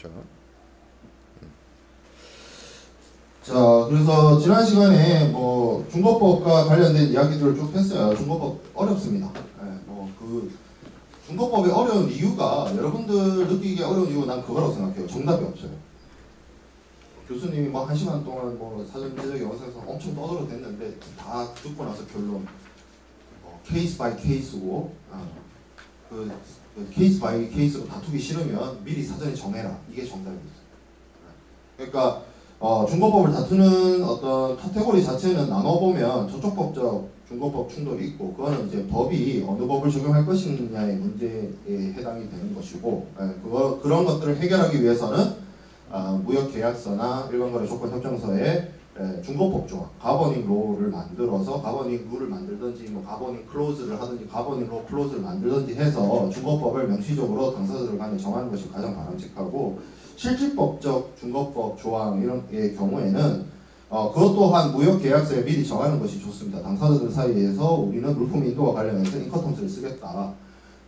그렇죠. 자, 그래서 지난 시간에 뭐 중거법과 관련된 이야기들을 쭉 했어요. 중거법 어렵습니다. 그 중거법이 어려운 이유가 여러분들 느끼기에 어려운 이유가 난 그거라고 생각해요. 정답이 없어요. 교수님이 뭐 1시간 동안 뭐 사전 제작 영상에서 엄청 떠들어댔는데 다 듣고 나서 결론 케이스 바이 케이스고 그 케이스 바이 케이스로 다투기 싫으면 미리 사전에 정해라. 이게 정답입니다. 그러니까 중거법을 다투는 어떤 카테고리 자체는 나눠보면 저쪽 법적 중거법 충돌이 있고 그거는 이제 법이 어느 법을 적용할 것이냐의 문제에 해당이 되는 것이고 그런 것들을 해결하기 위해서는 무역계약서나 일반거래조건협정서에 중거법 조항, 가버닝 로우를 만들어서 가버닝 룰을 만들든지 뭐 가버닝 클로즈를 하든지 가버닝 로우 클로즈를 만들든지 해서 중거법을 명시적으로 당사자들 간에 정하는 것이 가장 바람직하고 실질법적 중거법 조항 이런 경우에는 그것 또한 무역계약서에 미리 정하는 것이 좋습니다. 당사자들 사이에서 우리는 물품 인도와 관련해서 인커텀스를 쓰겠다.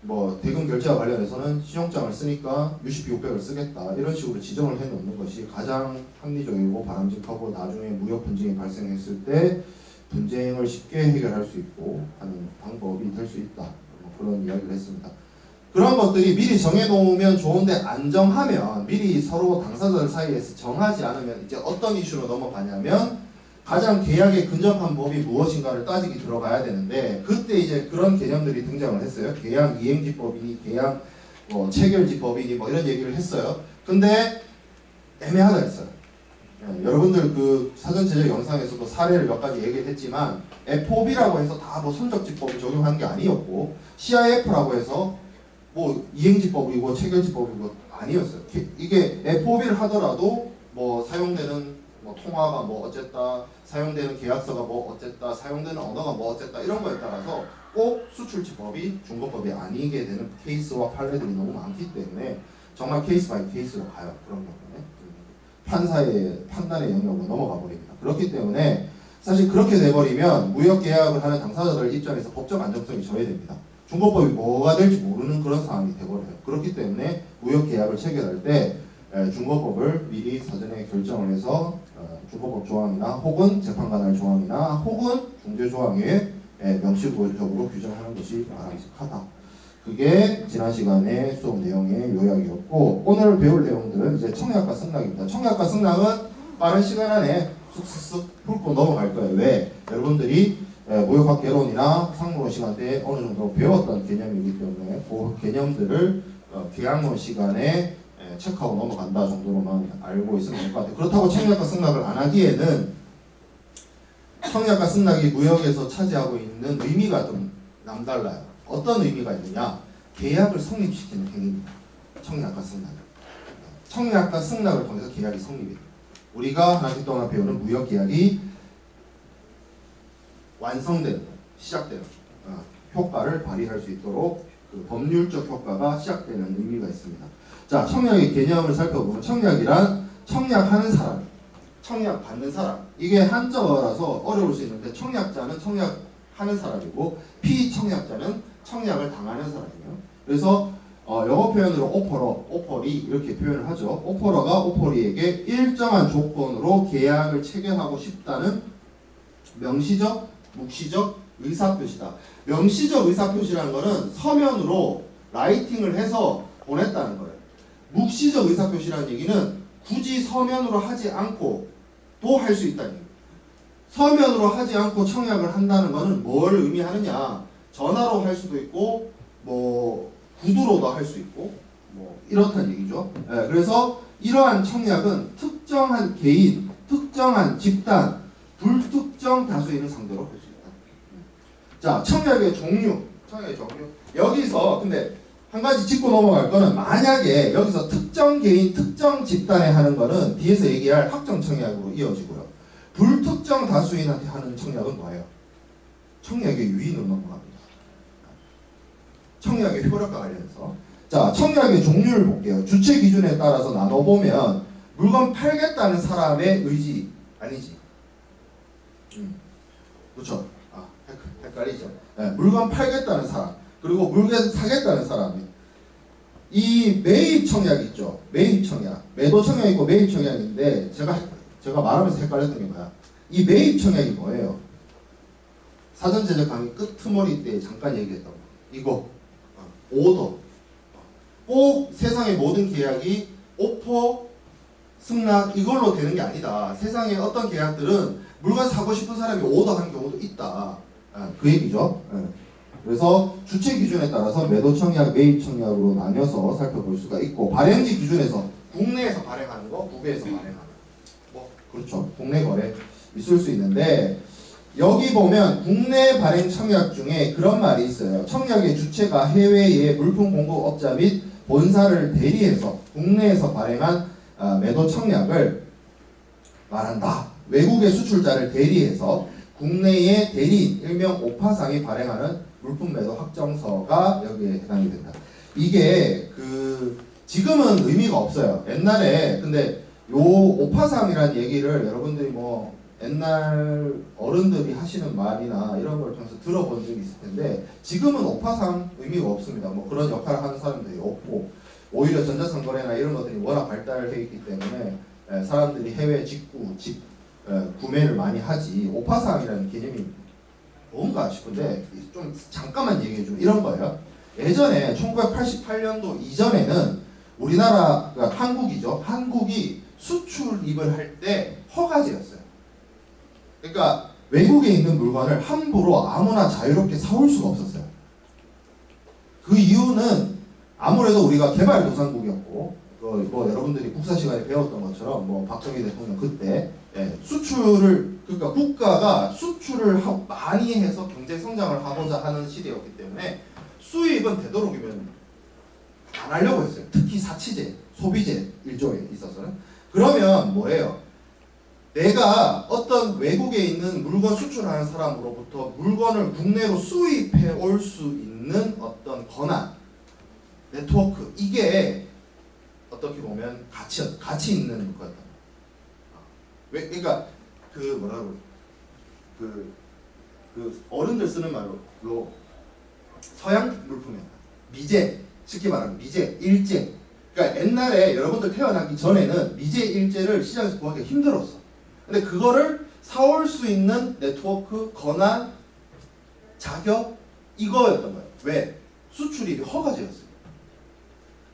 뭐 대금 결제와 관련해서는 신용장을 쓰니까 유시비 600을 쓰겠다. 이런 식으로 지정을 해놓는 것이 가장 합리적이고 바람직하고 나중에 무역 분쟁이 발생했을 때 분쟁을 쉽게 해결할 수 있고 하는 방법이 될 수 있다. 그런 이야기를 했습니다. 그런 것들이 미리 정해놓으면 좋은데 안 정하면 미리 서로 당사자들 사이에서 정하지 않으면 이제 어떤 이슈로 넘어가냐면 가장 계약에 근접한 법이 무엇인가를 따지기 들어가야 되는데 그때 이제 그런 개념들이 등장을 했어요. 계약 이행지법이니 계약 체결지법이니 뭐 이런 얘기를 했어요. 근데 애매하다 했어요. 여러분들 그 사전 제작 영상에서도 사례를 몇 가지 얘기를 했지만 FOB라고 해서 다 뭐 손적지법을 적용하는 게 아니었고 CIF라고 해서 뭐 이행지법이고 체결지법이고 아니었어요. 이게 FOB를 하더라도 뭐 사용되는 뭐 통화가 뭐 어쨌다, 사용되는 계약서가 뭐 어쨌다, 사용되는 언어가 뭐 어쨌다 이런 거에 따라서 꼭 수출지법이 중거법이 아니게 되는 케이스와 판례들이 너무 많기 때문에 정말 케이스 바이 케이스로 가요. 그런 경우는 판사의 판단의 영역으로 넘어가 버립니다. 그렇기 때문에 사실 그렇게 돼버리면 무역계약을 하는 당사자들 입장에서 법적 안정성이 저해됩니다. 중거법이 뭐가 될지 모르는 그런 상황이 돼버려요. 그렇기 때문에 무역계약을 체결할 때 중거법을 미리 사전에 결정을 해서 중거법 조항이나 혹은 재판관할 조항이나 혹은 중재조항에 명시적으로 규정하는 것이 바람직하다. 그게 지난 시간에 수업 내용의 요약이었고 오늘 배울 내용들은 이제 청약과 승낙입니다. 청약과 승낙은 빠른 시간 안에 쑥쑥 훑고 넘어갈 거예요. 왜? 여러분들이 무역학 개론이나 상무론 시간 때 어느 정도 배웠던 개념이기 때문에 그 개념들을 계약론 시간에 체크하고 넘어간다 정도로만 알고 있으면 될 것 같아요. 그렇다고 청약과 승낙을 안 하기에는 청약과 승낙이 무역에서 차지하고 있는 의미가 좀 남달라요. 어떤 의미가 있느냐? 계약을 성립시키는 행위입니다. 청약과 승낙. 청약과 승낙을 통해서 계약이 성립이 돼요. 우리가 한 학기 동안 배우는 무역계약이 완성되는, 시작되는 효과를 발휘할 수 있도록 그 법률적 효과가 시작되는 의미가 있습니다. 자, 청약의 개념을 살펴보면 청약이란 청약하는 사람, 청약받는 사람. 이게 한자어라서 어려울 수 있는데 청약자는 청약하는 사람이고 피청약자는 청약을 당하는 사람이에요. 그래서 영어 표현으로 오퍼리 이렇게 표현을 하죠. 오퍼러가 오퍼리에게 일정한 조건으로 계약을 체결하고 싶다는 명시적, 묵시적 의사표시다. 명시적 의사표시라는 것은 서면으로 라이팅을 해서 보냈다는 거예요. 묵시적 의사표시라는 얘기는 굳이 서면으로 하지 않고 도 할 수 있다는 얘기예요. 서면으로 하지 않고 청약을 한다는 것은 뭘 의미하느냐? 전화로 할 수도 있고 뭐 구두로도 할 수 있고 뭐 이렇다는 얘기죠. 그래서 이러한 청약은 특정한 개인, 특정한 집단, 불특정 다수인을 상대로 할 수 있다. 자, 청약의 종류. 여기서 근데 한 가지 짚고 넘어갈 거는 만약에 여기서 특정 개인, 특정 집단에 하는 거는 뒤에서 얘기할 확정 청약으로 이어지고요. 불특정 다수인한테 하는 청약은 뭐예요? 청약의 유인으로 넘어갑니다. 청약의 효력과 관련해서. 자, 청약의 종류를 볼게요. 주체 기준에 따라서 나눠보면 물건 팔겠다는 사람의 의지 아니지. 그렇죠. 헷갈리죠. 물건 팔겠다는 사람 그리고 물건 사겠다는 사람이 이 매입 청약 있죠. 매입 청약. 매도 청약 있고 매입 청약인데 제가 말하면서 헷갈렸던 게 뭐야? 이 매입 청약이 뭐예요? 사전 제작 강의 끝머리 때 잠깐 얘기했던 거. 이거 오더. 꼭 세상의 모든 계약이 오퍼, 승낙 이걸로 되는 게 아니다. 세상에 어떤 계약들은 물건 사고 싶은 사람이 오더하는 경우도 있다. 그 얘기죠. 그래서 주체 기준에 따라서 매도 청약, 매입 청약으로 나뉘어서 살펴볼 수가 있고 발행지 기준에서 국내에서 발행하는 거, 국외에서 발행하는 거. 뭐 그렇죠. 국내 거래 있을 수 있는데 여기 보면 국내 발행 청약 중에 그런 말이 있어요. 청약의 주체가 해외의 물품 공급업자 및 본사를 대리해서 국내에서 발행한 매도 청약을 말한다. 외국의 수출자를 대리해서 국내의 대리인 일명 오파상이 발행하는 물품 매도 확정서가 여기에 해당이 된다. 이게 지금은 의미가 없어요. 옛날에 근데 요 오파상이라는 얘기를 여러분들이 뭐 옛날 어른들이 하시는 말이나 이런 걸 통해서 들어본 적이 있을 텐데 지금은 오파상 의미가 없습니다. 뭐 그런 역할을 하는 사람들이 없고 오히려 전자상거래나 이런 것들이 워낙 발달해 있기 때문에 사람들이 해외 직구, 구매를 많이 하지 오파상이라는 개념이 뭔가 싶은데 좀 잠깐만 얘기해 주면 이런 거예요. 예전에 1988년도 이전에는 우리나라가 한국이죠. 한국이 수출입을 할 때 허가제였어요. 그러니까 외국에 있는 물건을 함부로 아무나 자유롭게 사올 수가 없었어요. 그 이유는 아무래도 우리가 개발도상국이었고 뭐 여러분들이 국사 시간에 배웠던 것처럼 뭐 박정희 대통령 그때 수출을 그러니까 국가가 수출을 많이 해서 경제 성장을 하고자 하는 시대였기 때문에 수입은 되도록이면 안 하려고 했어요. 특히 사치제, 소비재 일조에 있어서는. 그러면 뭐예요? 내가 어떤 외국에 있는 물건 수출하는 사람으로부터 물건을 국내로 수입해 올 수 있는 어떤 권한, 네트워크 이게 어떻게 보면 가치 있는 거다. 왜 그러니까 그 어른들 쓰는 말로 서양 물품이었다. 미제, 쉽게 말하면 미제, 일제. 그러니까 옛날에 여러분들 태어나기 전에는 미제, 일제를 시장에서 구하기가 힘들었어. 근데 그거를 사올 수 있는 네트워크, 권한, 자격 이거였던 거예요. 왜? 수출입이 허가제였어요.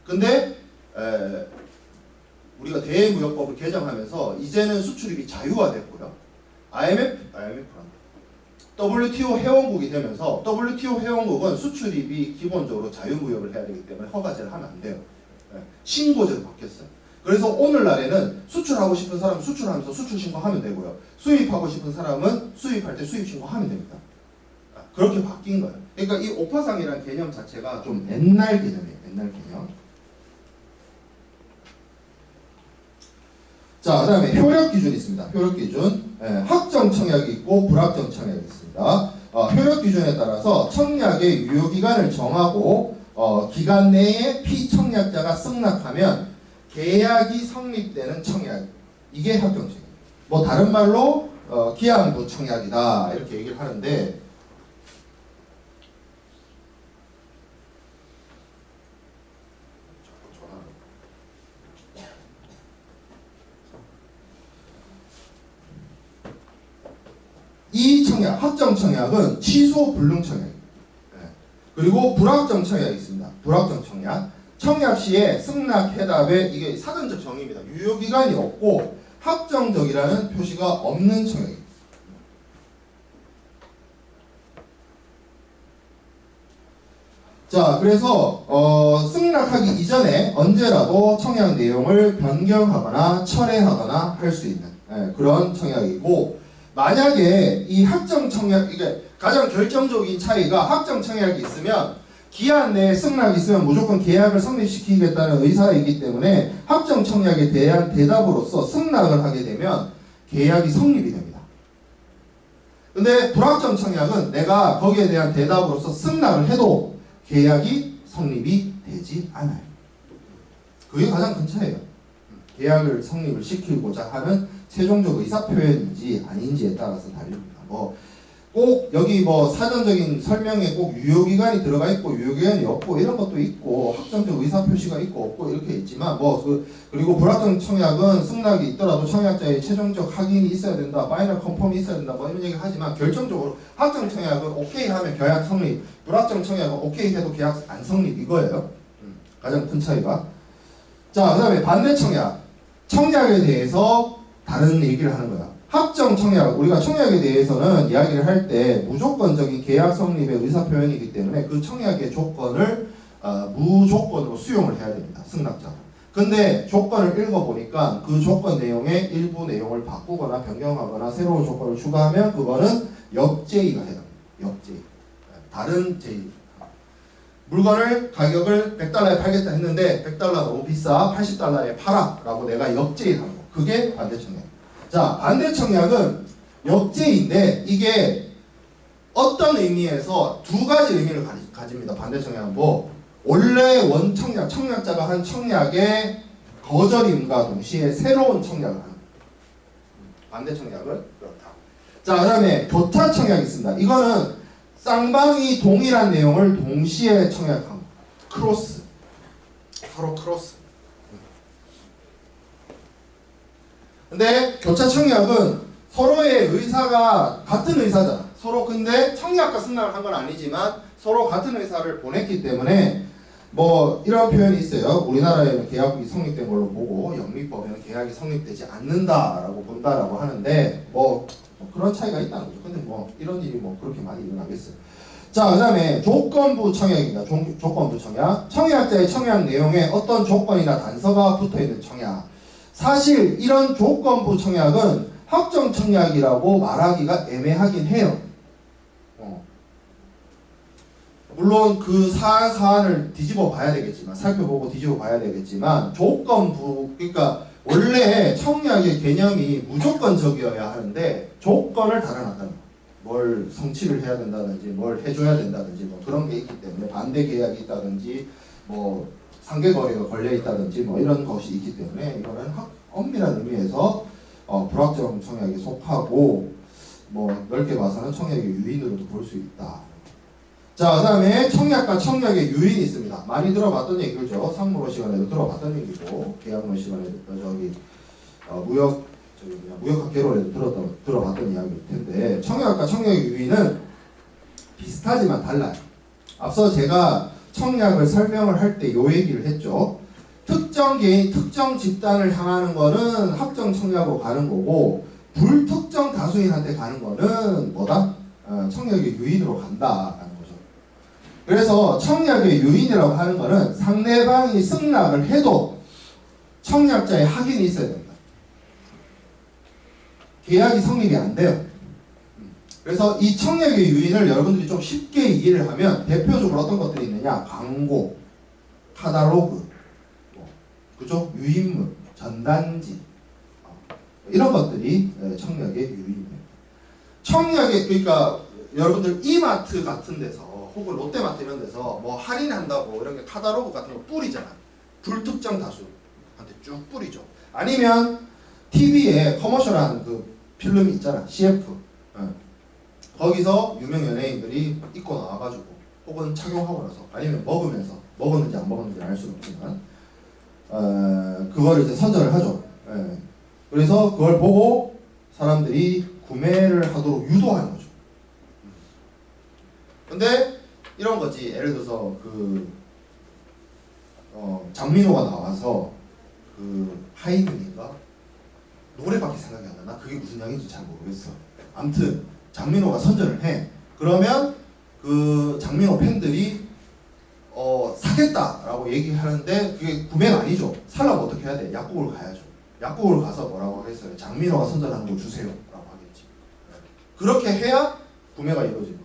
근데 우리가 대무역법을 개정하면서 이제는 수출입이 자유화됐고요. WTO 회원국이 되면서 WTO 회원국은 수출입이 기본적으로 자유무역을 해야 되기 때문에 허가제를 하면 안 돼요. 신고제로 바뀌었어요. 그래서 오늘날에는 수출하고 싶은 사람은 수출하면서 수출 신고하면 되고요. 수입하고 싶은 사람은 수입할 때 수입 신고하면 됩니다. 그렇게 바뀐 거예요. 그러니까 이 오파상이라는 개념 자체가 좀 옛날 개념이에요. 옛날 개념. 자, 그 다음에 효력 기준이 있습니다. 효력 기준. 확정 청약이 있고 불확정 청약이 있습니다. 효력 기준에 따라서 청약의 유효기간을 정하고 기간 내에 피청약자가 승낙하면 계약이 성립되는 청약. 이게 합정 청약. 뭐 다른 말로 기한부 청약이다 이렇게 얘기를 하는데 이 청약, 확정 청약은 취소 불능 청약입니다. 그리고 불확정 청약이 있습니다. 불확정 청약. 청약 시에 승낙 해답에 이게 사전적 정의입니다. 유효기간이 없고 확정적이라는 표시가 없는 청약입니다. 자, 그래서 승낙하기 이전에 언제라도 청약 내용을 변경하거나 철회하거나 할 수 있는 그런 청약이고 만약에 이 확정 청약 이게 가장 결정적인 차이가 확정 청약이 있으면 기한 내에 승낙이 있으면 무조건 계약을 성립시키겠다는 의사이기 때문에 확정 청약에 대한 대답으로서 승낙을 하게 되면 계약이 성립이 됩니다. 근데 불확정 청약은 내가 거기에 대한 대답으로서 승낙을 해도 계약이 성립이 되지 않아요. 그게 가장 큰 차이예요. 계약을 성립을 시키고자 하는 최종적 의사 표현인지 아닌지에 따라서 달립니다. 뭐 꼭 여기 뭐 사전적인 설명에 꼭 유효기간이 들어가 있고 유효기간이 없고 이런 것도 있고 확정적 의사표시가 있고 없고 이렇게 있지만 그리고 불확정 청약은 승낙이 있더라도 청약자의 최종적 확인이 있어야 된다, 파이널 컨펌이 있어야 된다 뭐 이런 얘기를 하지만 결정적으로 확정 청약은 오케이 하면 계약 성립, 불확정 청약은 오케이 해도 계약 안 성립 이거예요. 가장 큰 차이가. 자, 그 다음에 반대 청약. 청약에 대해서 다른 얘기를 하는 거야. 확정 청약, 우리가 청약에 대해서는 이야기를 할 때 무조건적인 계약 성립의 의사표현이기 때문에 그 청약의 조건을 무조건으로 수용을 해야 됩니다. 승낙자가. 근데 조건을 읽어보니까 그 조건 내용의 일부 내용을 바꾸거나 변경하거나 새로운 조건을 추가하면 그거는 역제의가 해당합니다. 역제의. 다른 제의. 물건을 가격을 100달러에 팔겠다 했는데 100달러 너무 비싸 80달러에 팔아 라고 내가 역제의를 한 거. 그게 반대 청약. 자, 반대 청약은 역제인데 이게 어떤 의미에서 두 가지 의미를 가집니다. 반대 청약은 뭐 원래 원청약, 청약자가 한 청약의 거절임과 동시에 새로운 청약을 하는 반대 청약은 그렇다. 자, 그 다음에 교차 청약이 있습니다. 이거는 쌍방이 동일한 내용을 동시에 청약한 거. 크로스. 서로 크로스. 근데 교차 청약은 서로의 의사가 같은 의사잖아. 서로 근데 청약과 승낙을 한 건 아니지만 서로 같은 의사를 보냈기 때문에 뭐 이런 표현이 있어요. 우리나라에는 계약이 성립된 걸로 보고 영미법에는 계약이 성립되지 않는다라고 본다라고 하는데 뭐 그런 차이가 있다는 거죠. 근데 뭐 이런 일이 뭐 그렇게 많이 일어나겠어요. 자, 그 다음에 조건부 청약입니다. 조건부 청약. 청약자의 청약 내용에 어떤 조건이나 단서가 붙어있는 청약. 사실 이런 조건부 청약은 확정 청약이라고 말하기가 애매하긴 해요. 물론 그 사안을 뒤집어 봐야 되겠지만, 살펴보고 뒤집어 봐야 되겠지만, 조건부, 그러니까 원래 청약의 개념이 무조건적이어야 하는데 조건을 달아놨다는 거예요. 뭘 성취를 해야 된다든지 뭘 해줘야 된다든지 뭐 그런 게 있기 때문에 반대 계약이 있다든지 뭐 상계 거래가 걸려 있다든지 뭐 이런 것이 있기 때문에 이거는 엄밀한 의미에서 불확정 청약에 속하고 뭐 넓게 봐서는 청약의 유인으로도 볼 수 있다. 자, 그 다음에 청약과 청약의 유인이 있습니다. 많이 들어봤던 얘기죠. 상무로 시간에도 들어봤던 얘기고 계약론 시간에도 무역학 개론에도 들어봤던 이야기일 텐데 청약과 청약의 유인은 비슷하지만 달라요. 앞서 제가 청약을 설명을 할 때 요 얘기를 했죠. 특정 개인, 특정 집단을 향하는 거는 확정 청약으로 가는 거고 불특정 다수인한테 가는 거는 뭐다? 청약의 유인으로 간다라는 거죠. 그래서 청약의 유인이라고 하는 거는 상대방이 승낙을 해도 청약자의 확인이 있어야 됩니다. 계약이 성립이 안 돼요. 그래서 이 청약의 유인을 여러분들이 좀 쉽게 이해를 하면 대표적으로 어떤 것들이 있느냐? 광고, 카탈로그, 그죠? 유인물, 전단지 이런 것들이 청약의 유인입니다. 청약의 그러니까 여러분들 이마트 같은 데서 혹은 롯데마트 이런 데서 뭐 할인한다고 이런 게 카탈로그 같은 거 뿌리잖아. 불특정 다수한테 쭉 뿌리죠. 아니면 TV에 커머셜한 그 필름이 있잖아. CF. 거기서 유명 연예인들이 입고 나와가지고 혹은 착용하고 나서 아니면 먹으면서 먹었는지 안 먹었는지 알 수는 없지만 그걸 이제 선전을 하죠. 그래서 그걸 보고 사람들이 구매를 하도록 유도하는 거죠. 근데 이런 거지. 예를 들어서 장민호가 나와서 하이든인가 노래밖에 생각이 안 나. 나 그게 무슨 양인지 잘 모르겠어. 아무튼 장민호가 선전을 해. 그러면 그 장민호 팬들이 사겠다라고 얘기하는데 그게 구매가 아니죠. 살려면 어떻게 해야 돼? 약국을 가야죠. 약국을 가서 뭐라고 하겠어요? 장민호가 선전하는 거 주세요 라고 하겠지. 그렇게 해야 구매가 이루어집니다.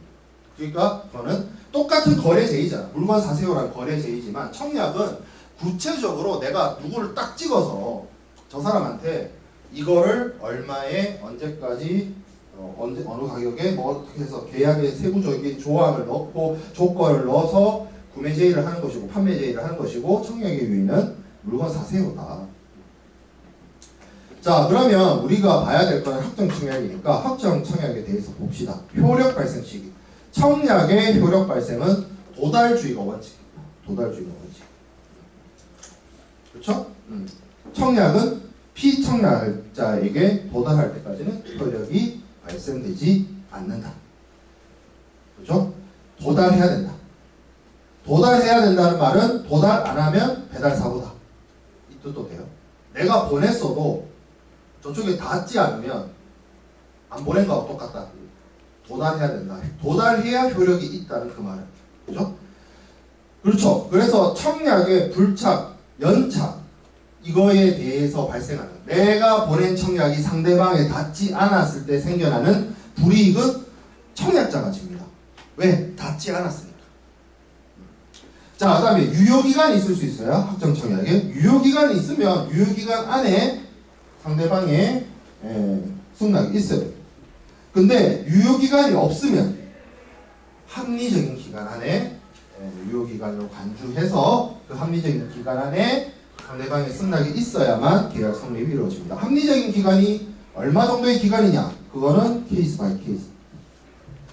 그러니까 그거는 똑같은 거래 제의잖아. 물건 사세요라는 거래 제의지만 청약은 구체적으로 내가 누구를 딱 찍어서 저 사람한테 이거를 얼마에 언제까지 어느 가격에 뭐 어떻게 해서 계약의 세부적인 조항을 넣고 조건을 넣어서 구매 제의를 하는 것이고 판매 제의를 하는 것이고 청약의 유인은 물건 사세요다. 자, 그러면 우리가 봐야 될 거는 확정 청약이니까 확정 청약에 대해서 봅시다. 효력 발생 시기. 청약의 효력 발생은 도달주의가 원칙입니다. 도달주의가 원칙. 그렇죠? 청약은 피청약자에게 도달할 때까지는 효력이 발생되지 않는다. 그렇죠? 도달해야 된다. 도달해야 된다는 말은 도달 안 하면 배달 사고다. 이 뜻도 돼요. 내가 보냈어도 저쪽에 닿지 않으면 안 보낸 거하고 똑같다. 도달해야 된다. 도달해야 효력이 있다는 그 말은. 그죠? 그렇죠. 그래서 청약의 불착, 연착 이거에 대해서 발생하는 내가 보낸 청약이 상대방에 닿지 않았을 때 생겨나는 불이익은 청약자가 집니다. 왜? 닿지 않았으니까. 자, 그 다음에 유효기간이 있을 수 있어요. 확정 청약에. 유효기간이 있으면 유효기간 안에 상대방의 승낙이 있어야 돼요. 근데 유효기간이 없으면 합리적인 기간 안에 유효기간으로 간주해서 그 합리적인 기간 안에 상대방의 승낙이 있어야만 계약 성립이 이루어집니다. 합리적인 기간이 얼마 정도의 기간이냐? 그거는 케이스 바이 케이스.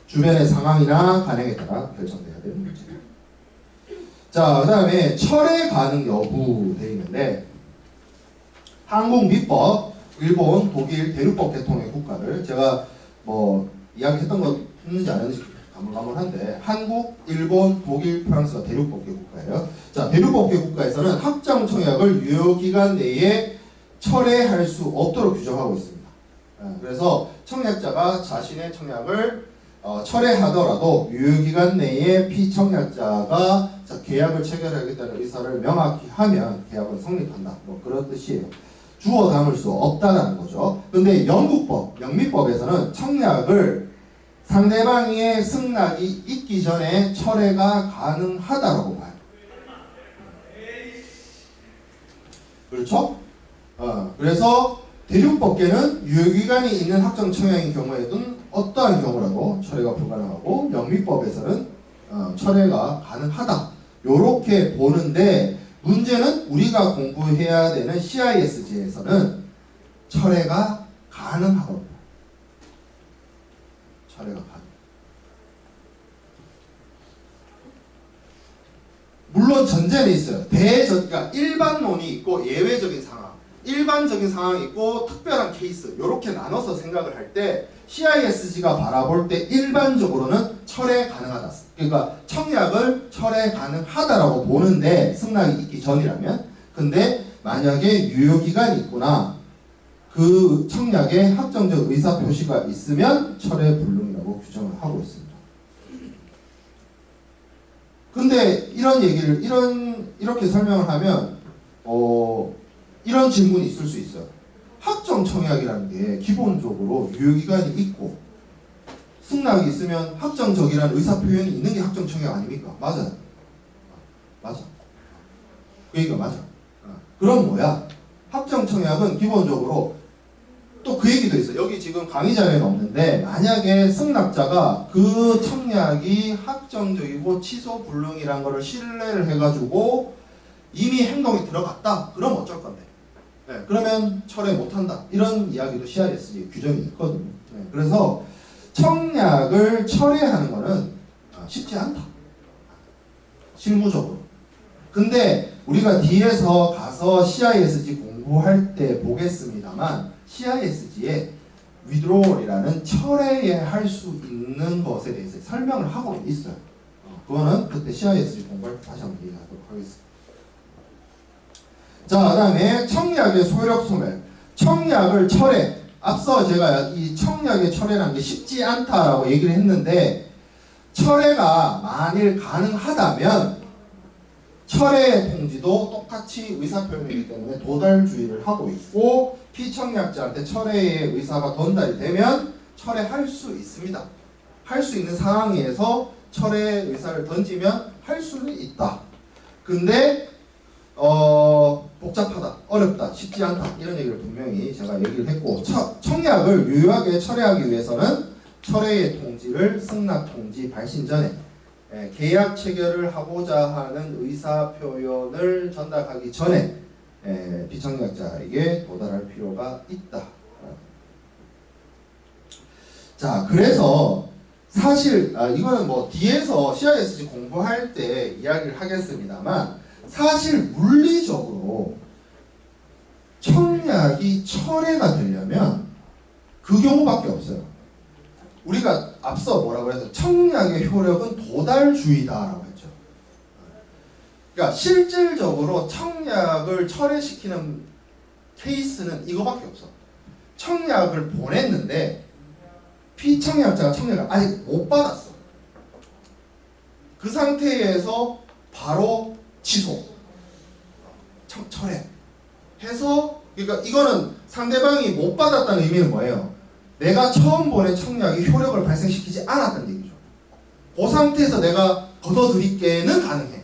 주변의 상황이나 간행에 따라 결정돼야 되는 문제예요. 자, 그 다음에 철회 가능 여부 되어 있는데 한국 민법, 일본, 독일, 대륙법 계통의 국가를 제가 뭐 이야기했던 거 했는지 안 했는지 가물가물한데 한국, 일본, 독일, 프랑스가 대륙법계 국가예요. 자, 대륙법계 국가에서는 확정 청약을 유효기간 내에 철회할 수 없도록 규정하고 있습니다. 그래서 청약자가 자신의 청약을 철회하더라도 유효기간 내에 피청약자가 계약을 체결하겠다는 의사를 명확히 하면 계약은 성립한다. 뭐 그런 뜻이에요. 주어 담을 수 없다는 거죠. 근데 영국법, 영미법에서는 청약을 상대방의 승낙이 있기 전에 철회가 가능하다라고 봐요. 그렇죠? 그래서 대륙법계는 유효기간이 있는 확정 청약인 경우에는 어떠한 경우라도 철회가 불가능하고 영미법에서는 철회가 가능하다. 요렇게 보는데 문제는 우리가 공부해야 되는 CISG에서는 철회가 가능하거든요. 철회가 가능. 물론 전제는 있어요. 그러니까 일반론이 있고 예외적인 상황, 일반적인 상황이 있고 특별한 케이스 이렇게 나눠서 생각을 할 때 CISG가 바라볼 때 일반적으로는 철회 가능하다. 그러니까 청약을 철회 가능하다라고 보는데 승낙이 있기 전이라면 근데 만약에 유효기간이 있구나 그 청약에 확정적 의사표시가 있으면 철회 불능이라고 규정을 하고 있습니다. 근데 이런 얘기를 이렇게 설명을 하면 이런 질문이 있을 수 있어요. 확정 청약이라는 게 기본적으로 유효기간이 있고 승낙이 있으면 확정적이라는 의사표현이 있는 게 확정 청약 아닙니까? 맞아요. 맞아. 그 얘기가 맞아. 그럼 뭐야? 확정 청약은 기본적으로 또 그 얘기도 있어요. 여기 지금 강의 자료에는 없는데 만약에 승낙자가 그 청약이 확정적이고 취소 불능이라는 거를 신뢰를 해가지고 이미 행동이 들어갔다. 그럼 어쩔 건데? 네, 그러면 철회 못한다. 이런 이야기도 CISG에 규정이 있거든요. 네, 그래서 청약을 철회하는 거는 쉽지 않다. 실무적으로. 근데 우리가 뒤에서 가서 CISG 공부할 때 보겠습니다만 CISG에 withdrawal이라는 철회할 수 있는 것에 대해서 설명을 하고 있어요. 그거는 그때 CISG 공부할 때 다시 한번 얘기하도록 하겠습니다. 자, 그 다음에 청약의 소력 소멸. 청약을 철회. 앞서 제가 이 청약의 철회라는 게 쉽지 않다라고 얘기를 했는데 철회가 만일 가능하다면 철회 통지도 똑같이 의사표현이기 때문에 도달주의를 하고 있고 피청약자한테 철회의 의사가 전달이 되면 철회할 수 있습니다. 할 수 있는 상황에서 철회 의사를 던지면 할 수는 있다. 근데 복잡하다, 어렵다, 쉽지 않다 이런 얘기를 분명히 제가 얘기를 했고 청약을 유효하게 철회하기 위해서는 철회의 통지를 승낙 통지 발신 전에 계약 체결을 하고자 하는 의사 표현을 전달하기 전에 피청약자에게 도달할 필요가 있다. 자, 그래서 사실 이거는 뭐 뒤에서 CISG 공부할 때 이야기를 하겠습니다만 사실 물리적으로 청약이 철회가 되려면 그 경우밖에 없어요. 우리가 앞서 뭐라고 해서 청약의 효력은 도달주의다라고 했죠. 그러니까 실질적으로 청약을 철회시키는 케이스는 이거밖에 없어. 청약을 보냈는데 피청약자가 청약을 아직 못 받았어. 그 상태에서 바로 취소, 철회 해서, 그러니까 이거는 상대방이 못 받았다는 의미는 뭐예요? 내가 처음 보낸 청약이 효력을 발생시키지 않았다는 얘기죠. 그 상태에서 내가 걷어들이게는 가능해.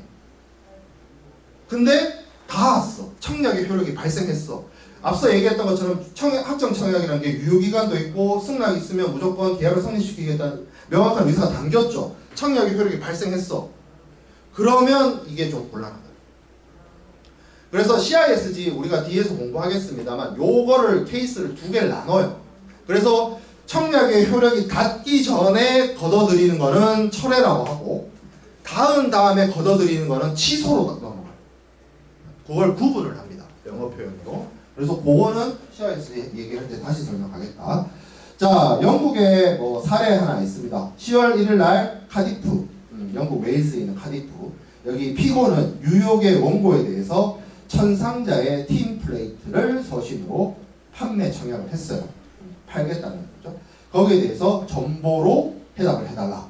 근데 다 왔어. 청약의 효력이 발생했어. 앞서 얘기했던 것처럼 확정 청약이라는 게 유효기간도 있고 승낙이 있으면 무조건 계약을 성립시키겠다는 명확한 의사가 담겼죠. 청약의 효력이 발생했어. 그러면 이게 좀 곤란하다. 그래서 CISG 우리가 뒤에서 공부하겠습니다만 요거를 케이스를 두 개를 나눠요. 그래서 청약의 효력이 닿기 전에 걷어들이는 거는 철회라고 하고 닿은 다음에 걷어들이는 거는 취소로 넘어가요. 그걸 구분을 합니다. 영어 표현으로. 그래서 그거는 CISG 얘기할 때 다시 설명하겠다. 자, 영국에 뭐 사례 하나 있습니다. 10월 1일 날 카디프, 영국 웨일스에 있는 카디프. 여기 피고는 뉴욕의 원고에 대해서 천상자의 팀플레이트를 서신으로 판매 청약을 했어요. 팔겠다는 거죠. 거기에 대해서 전보로 해답을 해달라.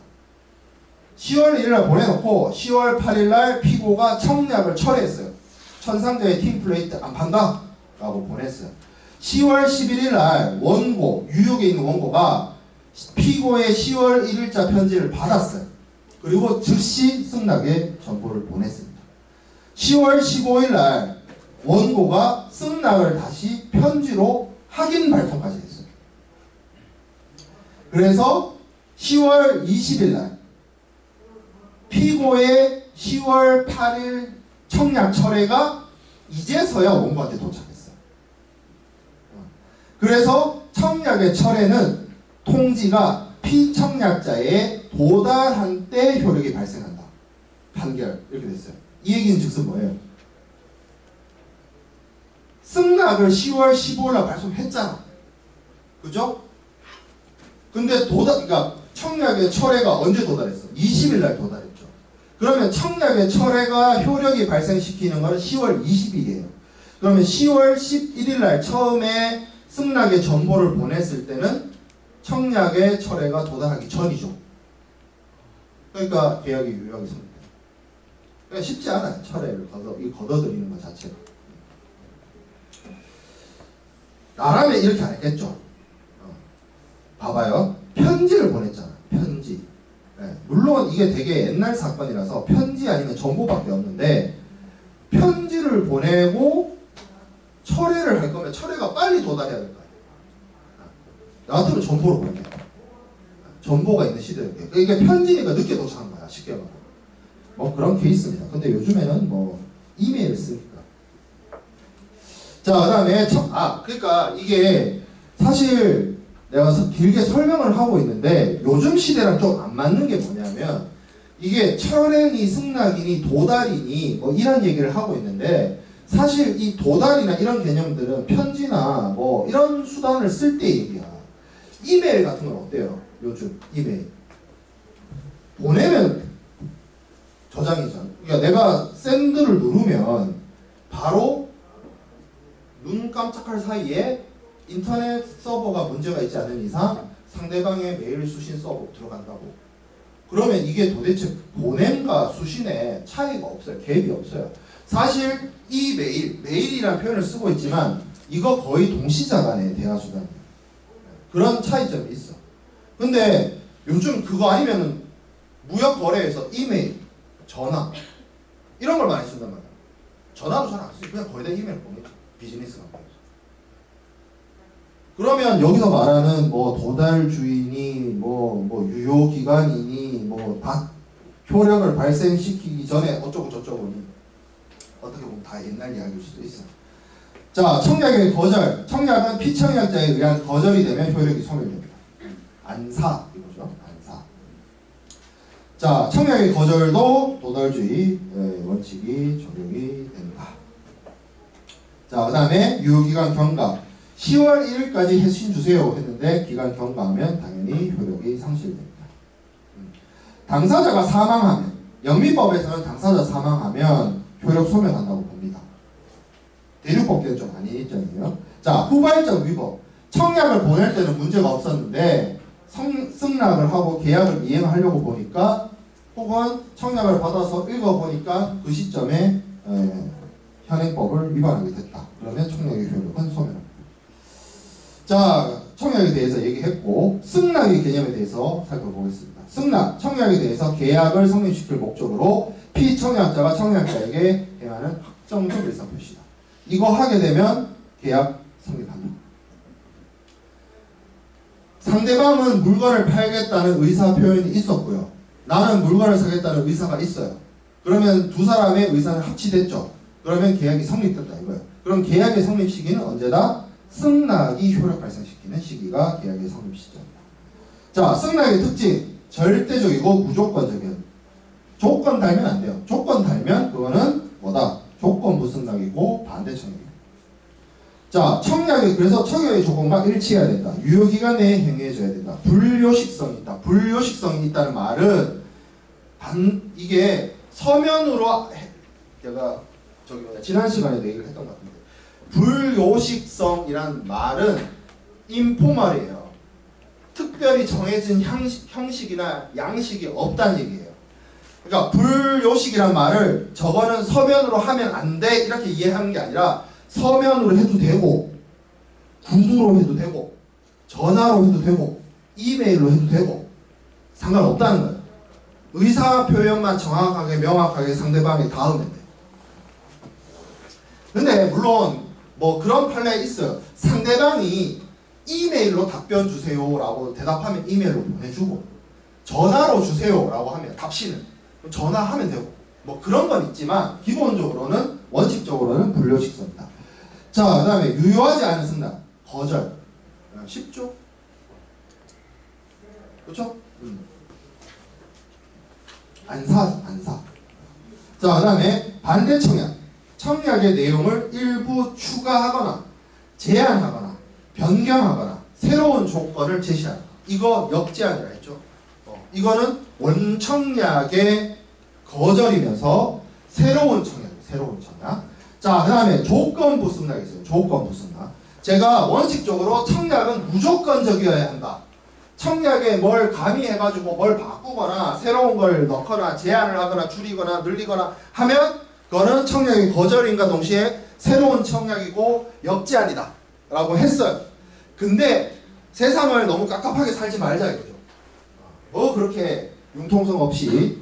10월 1일날 보내놓고 10월 8일날 피고가 청약을 철회했어요. 천상자의 팀플레이트 안 판다? 라고 보냈어요. 10월 11일날 원고, 뉴욕에 있는 원고가 피고의 10월 1일자 편지를 받았어요. 그리고 즉시 승낙의 전보를 보냈습니다. 10월 15일날 원고가 승낙을 다시 편지로 확인 발송까지 했어요. 그래서 10월 20일날 피고의 10월 8일 청약 철회가 이제서야 원고한테 도착했어요. 그래서 청약의 철회는 통지가 피청약자에 도달한 때 효력이 발생한다. 판결 이렇게 됐어요. 이 얘기는 즉슨 뭐예요? 승낙을 10월 15일날 발송했잖아. 그죠? 근데 그러니까 청약의 철회가 언제 도달했어? 20일날 도달했죠. 그러면 청약의 철회가 효력이 발생시키는 건 10월 20일이에요. 그러면 10월 11일날 처음에 승낙의 전보를 보냈을 때는 청약의 철회가 도달하기 전이죠. 그러니까 계약이 유효하게 성립돼요. 그러니까 쉽지 않아요. 철회를 걷어들이는 것 자체가. 나라면 이렇게 안 했겠죠. 봐봐요. 편지를 보냈잖아. 편지. 네. 물론 이게 되게 옛날 사건이라서 편지 아니면 전보밖에 없는데 편지를 보내고 철회를 할 거면 철회가 빨리 도달해야 될 거 아니에요. 나 같으면 전보로 보내. 전보가 있는 시대였게. 이게 편지니까 늦게 도착한 거야. 쉽게 말하면. 뭐 그런 케이스입니다. 근데 요즘에는 뭐 이메일 쓰니까. 자, 그 다음에 그러니까 이게 사실 내가 길게 설명을 하고 있는데 요즘 시대랑 좀 안 맞는 게 뭐냐면 이게 철회니 승낙이니 도달이니 뭐 이런 얘기를 하고 있는데 사실 이 도달이나 이런 개념들은 편지나 뭐 이런 수단을 쓸 때 얘기야. 이메일 같은 건 어때요? 요즘 이메일 보내면 저장이잖아. 그러니까 내가 샌드를 누르면 바로 눈 깜짝할 사이에 인터넷 서버가 문제가 있지 않은 이상 상대방의 메일 수신 서버 들어간다고. 그러면 이게 도대체 보냄과 수신에 차이가 없어요. 갭이 없어요. 사실 이 메일이라는 표현을 쓰고 있지만 이거 거의 동시자간의 대화 수단이에요. 그런 차이점이 있어. 근데 요즘 그거 아니면은 무역 거래에서 이메일, 전화 이런 걸 많이 쓴단 말이야. 전화도 잘 안 쓰고 그냥 거의 다 이메일 보내죠. 비즈니스 관계에서. 그러면 여기서 말하는 뭐 도달주의니 뭐 유효기간이니 뭐 다 효력을 발생시키기 전에 어쩌고 저쩌고니 어떻게 보면 다 옛날 이야기일 수도 있어. 자, 청약의 거절. 청약은 피청약자에 의한 거절이 되면 효력이 소멸됩니다. 안사 이거죠. 안사. 자, 청약의 거절도 도달주의 원칙이 적용이 된다. 자, 그 다음에 유효기간 경과. 10월 1일까지 해신 주세요 했는데 기간 경과하면 당연히 효력이 상실됩니다. 당사자가 사망하면, 영미법에서는 당사자 사망하면 효력 소멸한다고 봅니다. 대륙법계는 좀 아닌 입장이에요. 자, 후발적 위법. 청약을 보낼 때는 문제가 없었는데 승낙을 하고 계약을 이행하려고 보니까, 혹은 청약을 받아서 읽어보니까 그 시점에 현행법을 위반하게 됐다. 그러면 청약의 효력은 소멸합니다. 자, 청약에 대해서 얘기했고, 승낙의 개념에 대해서 살펴보겠습니다. 승낙, 청약에 대해서 계약을 성립시킬 목적으로 피청약자가 청약자에게 행하는 확정적 의사표시다. 이거 하게 되면 계약 성립한다. 상대방은 물건을 팔겠다는 의사표현이 있었고요. 나는 물건을 사겠다는 의사가 있어요. 그러면 두 사람의 의사는 합치됐죠. 그러면 계약이 성립됐다 이거예요. 그럼 계약의 성립 시기는 언제다? 승낙이 효력 발생시키는 시기가 계약의 성립 시점입니다. 자, 승낙의 특징. 절대적이고 무조건적이에요. 조건 달면 안 돼요. 조건 달면 그거는 뭐다? 조건부 승낙이고 반대 청약입니다. 자, 청약이, 그래서 청약의 조건과 일치해야 된다. 유효기간 내에 행해져야 된다. 불요식성이 있다. 불요식성이 있다는 말은 이게 서면으로 제가 지난 시간에도 얘기를 했던 것 같은데, 불요식성이란 말은 인포멀이에요. 특별히 정해진 형식이나 양식이 없다는 얘기예요. 그러니까 불요식이란 말을 저거는 서면으로 하면 안 돼 이렇게 이해하는 게 아니라 서면으로 해도 되고, 구두로 해도 되고, 전화로 해도 되고, 이메일로 해도 되고 상관없다는 거예요. 의사 표현만 정확하게 명확하게 상대방에 닿으면 돼요. 근데 물론 뭐 그런 판례 있어요. 상대방이 이메일로 답변 주세요 라고 대답하면 이메일로 보내주고, 전화로 주세요 라고 하면 답신을 전화하면 되고, 뭐 그런 건 있지만 기본적으로는 원칙적으로는 불요식성이다. 자, 그 다음에 유효하지 않은 승낙, 거절. 쉽죠? 그렇죠? 안사. 자, 그 다음에 반대 청약. 청약의 내용을 일부 추가하거나 제한하거나 변경하거나 새로운 조건을 제시하는, 이거 역제한이라 했죠. 이거는 원청약의 거절이면서 새로운 청약. 자, 그 다음에 조건부 승낙이 있어요. 조건부 승낙. 제가 원칙적으로 청약은 무조건적이어야 한다. 청약에 뭘 가미해가지고 뭘 바꾸거나 새로운 걸 넣거나 제한을 하거나 줄이거나 늘리거나 하면 그거는 청약의 거절인과 동시에 새로운 청약이고 역제한이다 라고 했어요. 근데 세상을 너무 깝깝하게 살지 말자 이거죠. 뭐 그렇게 융통성 없이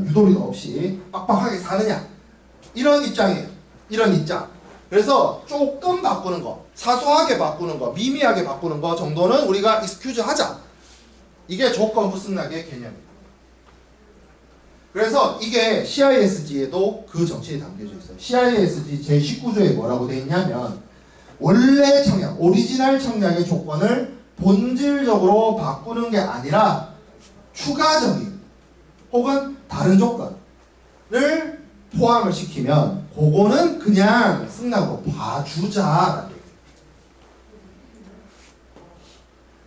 유도리도 없이 빡빡하게 사느냐, 이런 입장이에요. 이런 입장. 그래서 조금 바꾸는 거, 사소하게 바꾸는 거, 미미하게 바꾸는 거 정도는 우리가 익스큐즈 하자. 이게 조건부 승낙의 개념입니다. 그래서 이게 CISG에도 그 정신이 담겨져 있어요. CISG 제19조에 뭐라고 되어 있냐면, 원래 청약, 오리지널 청약의 조건을 본질적으로 바꾸는 게 아니라 추가적인 혹은 다른 조건을 포함을 시키면 그거는 그냥 승낙으로 봐주자라는 얘기예요.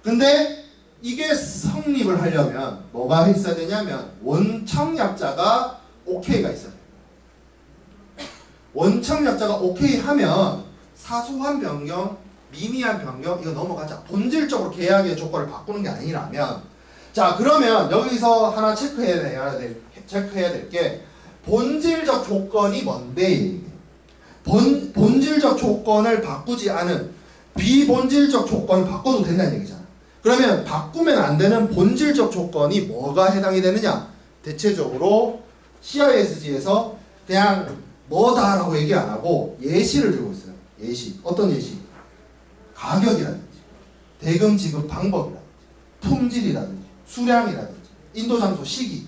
근데 이게 성립을 하려면 뭐가 있어야 되냐면 원청약자가 오케이가 있어야 돼요. 원청약자가 오케이 하면 사소한 변경, 미미한 변경 이거 넘어가자. 본질적으로 계약의 조건을 바꾸는 게 아니라면, 자, 그러면 여기서 하나 체크해야 될 게 본질적 조건이 뭔데? 본질적 조건을 바꾸지 않은 비본질적 조건을 바꿔도 된다는 얘기잖아. 그러면 바꾸면 안 되는 본질적 조건이 뭐가 해당이 되느냐? 대체적으로 CISG에서 그냥 뭐다라고 얘기 안 하고 예시를 들고 있어요. 예시. 어떤 예시? 가격이라든지, 대금 지급 방법이라든지, 품질이라든지, 수량이라든지, 인도 장소 시기,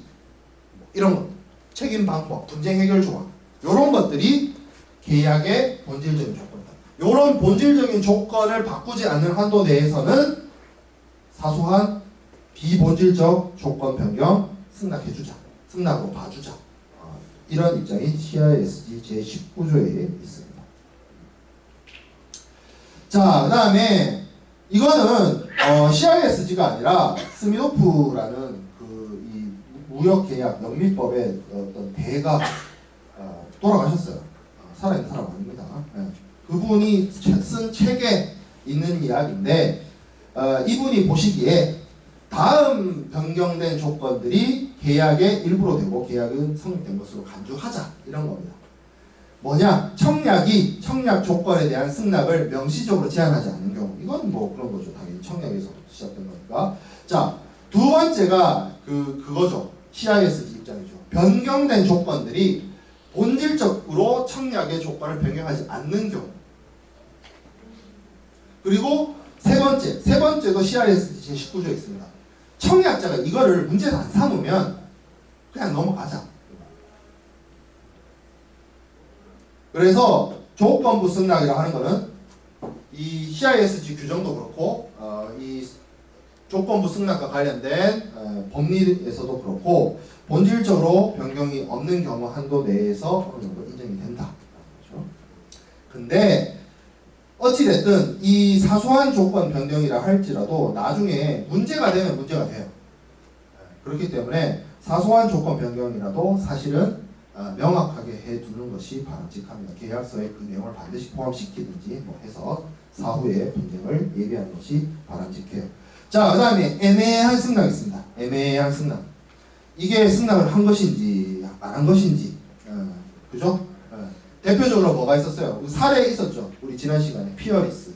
이런 것, 책임 방법, 분쟁 해결 조항, 이런 것들이 계약의 본질적인 조건이다. 이런 본질적인 조건을 바꾸지 않는 한도 내에서는 사소한 비본질적 조건 변경 승낙해주자. 승낙으로 봐주자. 이런 입장이 CISG 제19조에 있습니다. 자, 그 다음에 이거는 CISG가 아니라 스미노프라는 이 무역계약 영미법의 어떤 대가 돌아가셨어요. 살아있는 사람 아닙니다. 네. 그분이 쓴 책에 있는 이야기인데 이분이 보시기에 다음 변경된 조건들이 계약의 일부로 되고 계약은 성립된 것으로 간주하자 이런 겁니다. 뭐냐? 청약 조건에 대한 승낙을 명시적으로 제한하지 않는 경우. 이건 뭐 그런 거죠. 당연히 청약에서 시작된 거니까. 자, 두 번째가 그거죠. CISG 입장이죠. 변경된 조건들이 본질적으로 청약의 조건을 변경하지 않는 경우. 그리고 세 번째도 CISG 제19조에 있습니다. 청약자가 이거를 문제에서 안 삼으면 그냥 넘어가자. 그래서 조건부 승낙이라고 하는 거는 이 CISG 규정도 그렇고 이 조건부 승낙과 관련된 법리에서도 그렇고 본질적으로 변경이 없는 경우 한도 내에서 어느 정도 인정이 된다. 그렇죠? 근데 어찌됐든 이 사소한 조건 변경이라 할지라도 나중에 문제가 되면 문제가 돼요. 그렇기 때문에 사소한 조건 변경이라도 사실은 명확하게 해두는 것이 바람직합니다. 계약서에 그 내용을 반드시 포함시키든지 뭐 해서 사후에 분쟁을 예비하는 것이 바람직해요. 자, 그 다음에 애매한 승낙이 있습니다. 애매한 승낙. 이게 승낙을 한 것인지 안 한 것인지 그죠? 대표적으로 뭐가 있었어요? 사례 있었죠. 우리 지난 시간에 피어리스.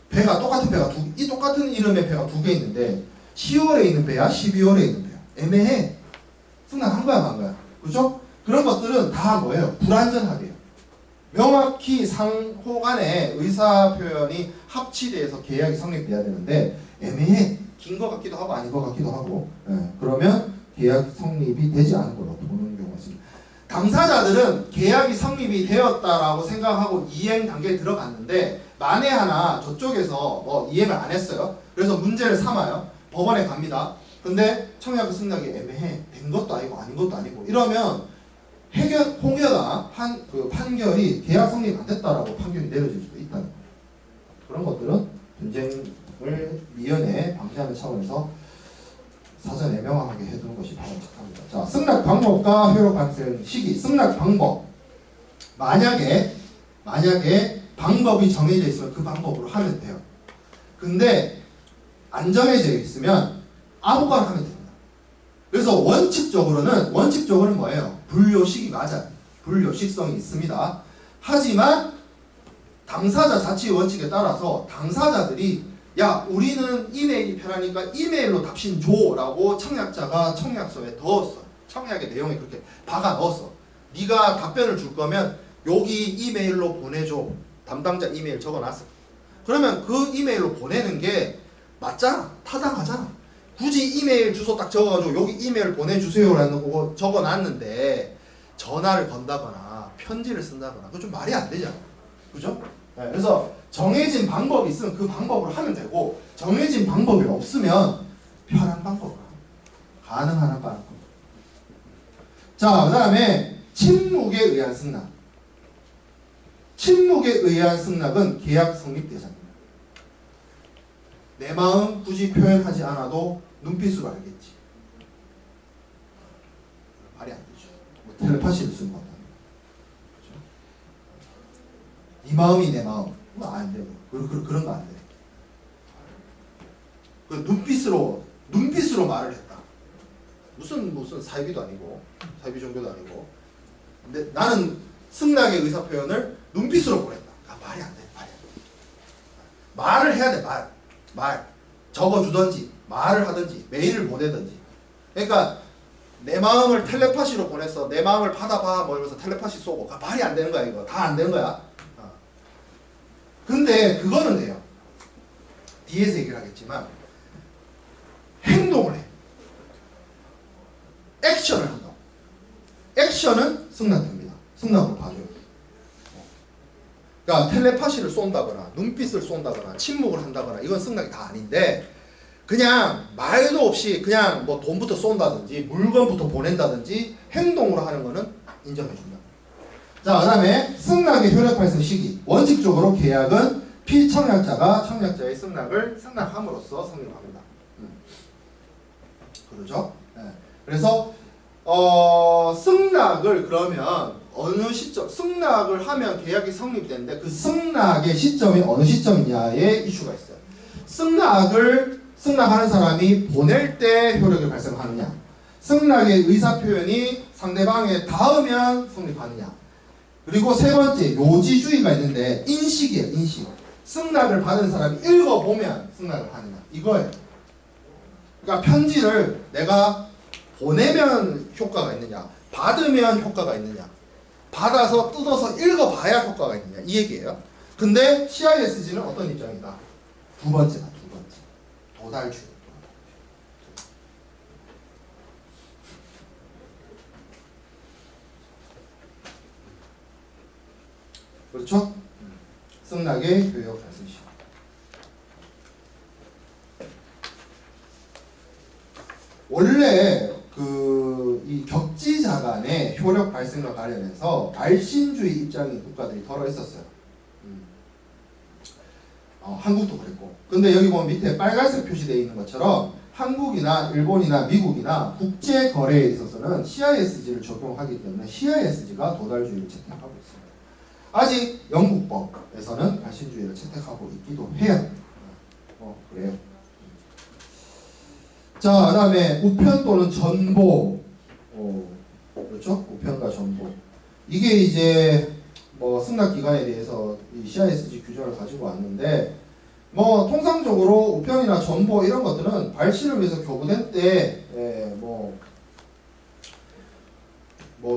배가 똑같은 배가 이 똑같은 이름의 배가 두 개 있는데 10월에 있는 배야 12월에 있는 배야. 애매해. 승낙한 거야 만 거야. 그죠? 그런 것들은 다 뭐예요? 불완전하게요. 명확히 상호 간의 의사 표현이 합치돼서 계약이 성립돼야 되는데 애매해. 긴 것 같기도 하고 아닌 것 같기도 하고. 그러면 계약 성립이 되지 않은 걸로 보는 경우가 있습니다. 당사자들은 계약이 성립이 되었다라고 생각하고 이행 단계에 들어갔는데 만에 하나 저쪽에서 뭐 이행을 안 했어요. 그래서 문제를 삼아요. 법원에 갑니다. 근데 청약 승낙이 애매해. 된 것도 아니고 아닌 것도 아니고 이러면 혹여나 판결이 계약 성립 안 됐다라고 판결이 내려질 수도 있다는 거예요. 그런 것들은 분쟁을 미연에 방지하는 차원에서 사전에 명확하게 해두는 것이 바람직합니다. 자, 승낙 방법과 효력 발생 시기. 승낙 방법. 만약에 방법이 정해져 있으면 그 방법으로 하면 돼요. 근데 안 정해져 있으면 아무거나 하면 됩니다. 그래서 원칙적으로는 뭐예요? 불요식이 맞아요. 불요식성이 있습니다. 하지만 당사자 자치 원칙에 따라서 당사자들이 야, 우리는 이메일이 편하니까 이메일로 답신 줘라고 청약자가 청약서에 넣었어. 청약의 내용에 그렇게 박아 넣었어. 네가 답변을 줄 거면 여기 이메일로 보내줘. 담당자 이메일 적어놨어. 그러면 그 이메일로 보내는 게 맞잖아. 타당하잖아. 굳이 이메일 주소 딱 적어가지고 여기 이메일 보내주세요라는 거 적어놨는데 전화를 건다거나 편지를 쓴다거나 그거 좀 말이 안 되잖아. 그죠? 네, 그래서 정해진 방법이 있으면 그 방법으로 하면 되고 정해진 방법이 없으면 편한 방법으로 가능한 방법. 자, 그 다음에 침묵에 의한 승낙. 침묵에 의한 승낙은 계약 성립 대상입니다. 내 마음 굳이 표현하지 않아도 눈빛으로 알겠지. 말이 안 되죠. 뭐 텔레파시를 쓴 것 같다. 네 마음이 내 마음. 뭐 안 돼. 그런 거 안 돼. 그 눈빛으로 말을 했다. 무슨 사이비도 아니고 사이비 종교도 아니고. 근데 나는 승낙의 의사 표현을 눈빛으로 보냈다. 말이 안 돼. 말을 해야 돼. 말. 적어주든지 말을 하든지 메일을 보내든지. 그러니까 내 마음을 텔레파시로 보내서 내 마음을 받아봐 뭐 이러면서 텔레파시 쏘고 말이 안 되는 거야. 이거 다 안 되는 거야. 근데 그거는 돼요. 뒤에서 얘기를 하겠지만 행동을 해. 액션을 한다. 액션은 승낙됩니다. 승낙으로 봐줘요. 그러니까 텔레파시를 쏜다거나 눈빛을 쏜다거나 침묵을 한다거나 이건 승낙이 다 아닌데 그냥 말도 없이 그냥 뭐 돈부터 쏜다든지 물건부터 보낸다든지 행동으로 하는 거는 인정해준다. 자, 그 다음에 승낙의 효력 발생 시기. 원칙적으로 계약은 피청약자가 청약자의 승낙을 승낙함으로써 성립합니다. 그렇죠? 네. 그래서 승낙을 그러면 어느 시점, 승낙을 하면 계약이 성립되는데 그 승낙의 시점이 어느 시점이냐에 이슈가 있어요. 승낙하는 사람이 보낼 때 효력이 발생하느냐, 승낙의 의사표현이 상대방에 닿으면 성립하느냐, 그리고 세 번째 요지주의가 있는데 인식이에요. 인식. 승낙을 받은 사람이 읽어보면 승낙을 하느냐 이거예요. 그러니까 편지를 내가 보내면 효과가 있느냐, 받으면 효과가 있느냐, 받아서 뜯어서 읽어봐야 효과가 있느냐 이 얘기예요. 근데 CISG는 어떤 입장이다? 두 번째다. 두 번째. 도달주의. 그렇죠? 승낙의 효력 발생 시기. 원래 이 격지자 간의 효력 발생과 관련해서 발신주의 입장인 국가들이 덜어 있었어요. 한국도 그랬고. 근데 여기 보면 밑에 빨간색 표시되어 있는 것처럼 한국이나 일본이나 미국이나 국제 거래에 있어서는 CISG를 적용하기 때문에 CISG가 도달주의를 채택하고 있습니다. 아직 영국법에서는 발신주의를 채택하고 있기도 해요. 그래요. 자, 그 다음에 우편 또는 전보. 그렇죠? 우편과 전보. 이게 이제 승낙기간에 대해서 이 CISG 규정을 가지고 왔는데 통상적으로 우편이나 전보 이런 것들은 발신을 위해서 교부된 때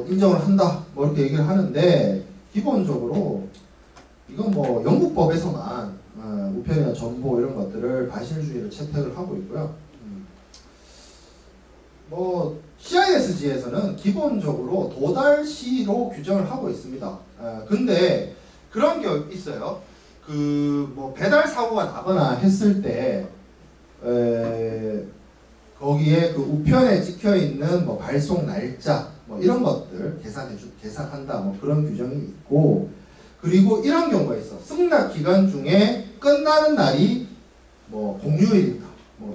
인정을 한다 이렇게 얘기를 하는데 기본적으로 이건 영국법에서만 우편이나 전보 이런 것들을 발신주의를 채택을 하고 있고요. CISG에서는 기본적으로 도달시로 규정을 하고 있습니다. 근데 그런 게 있어요. 배달 사고가 나거나 했을 때 거기에 그 우편에 찍혀 있는 발송 날짜 이런 것들 계산한다 그런 규정이 있고, 그리고 이런 경우가 있어. 승낙 기간 중에 끝나는 날이 공휴일이다,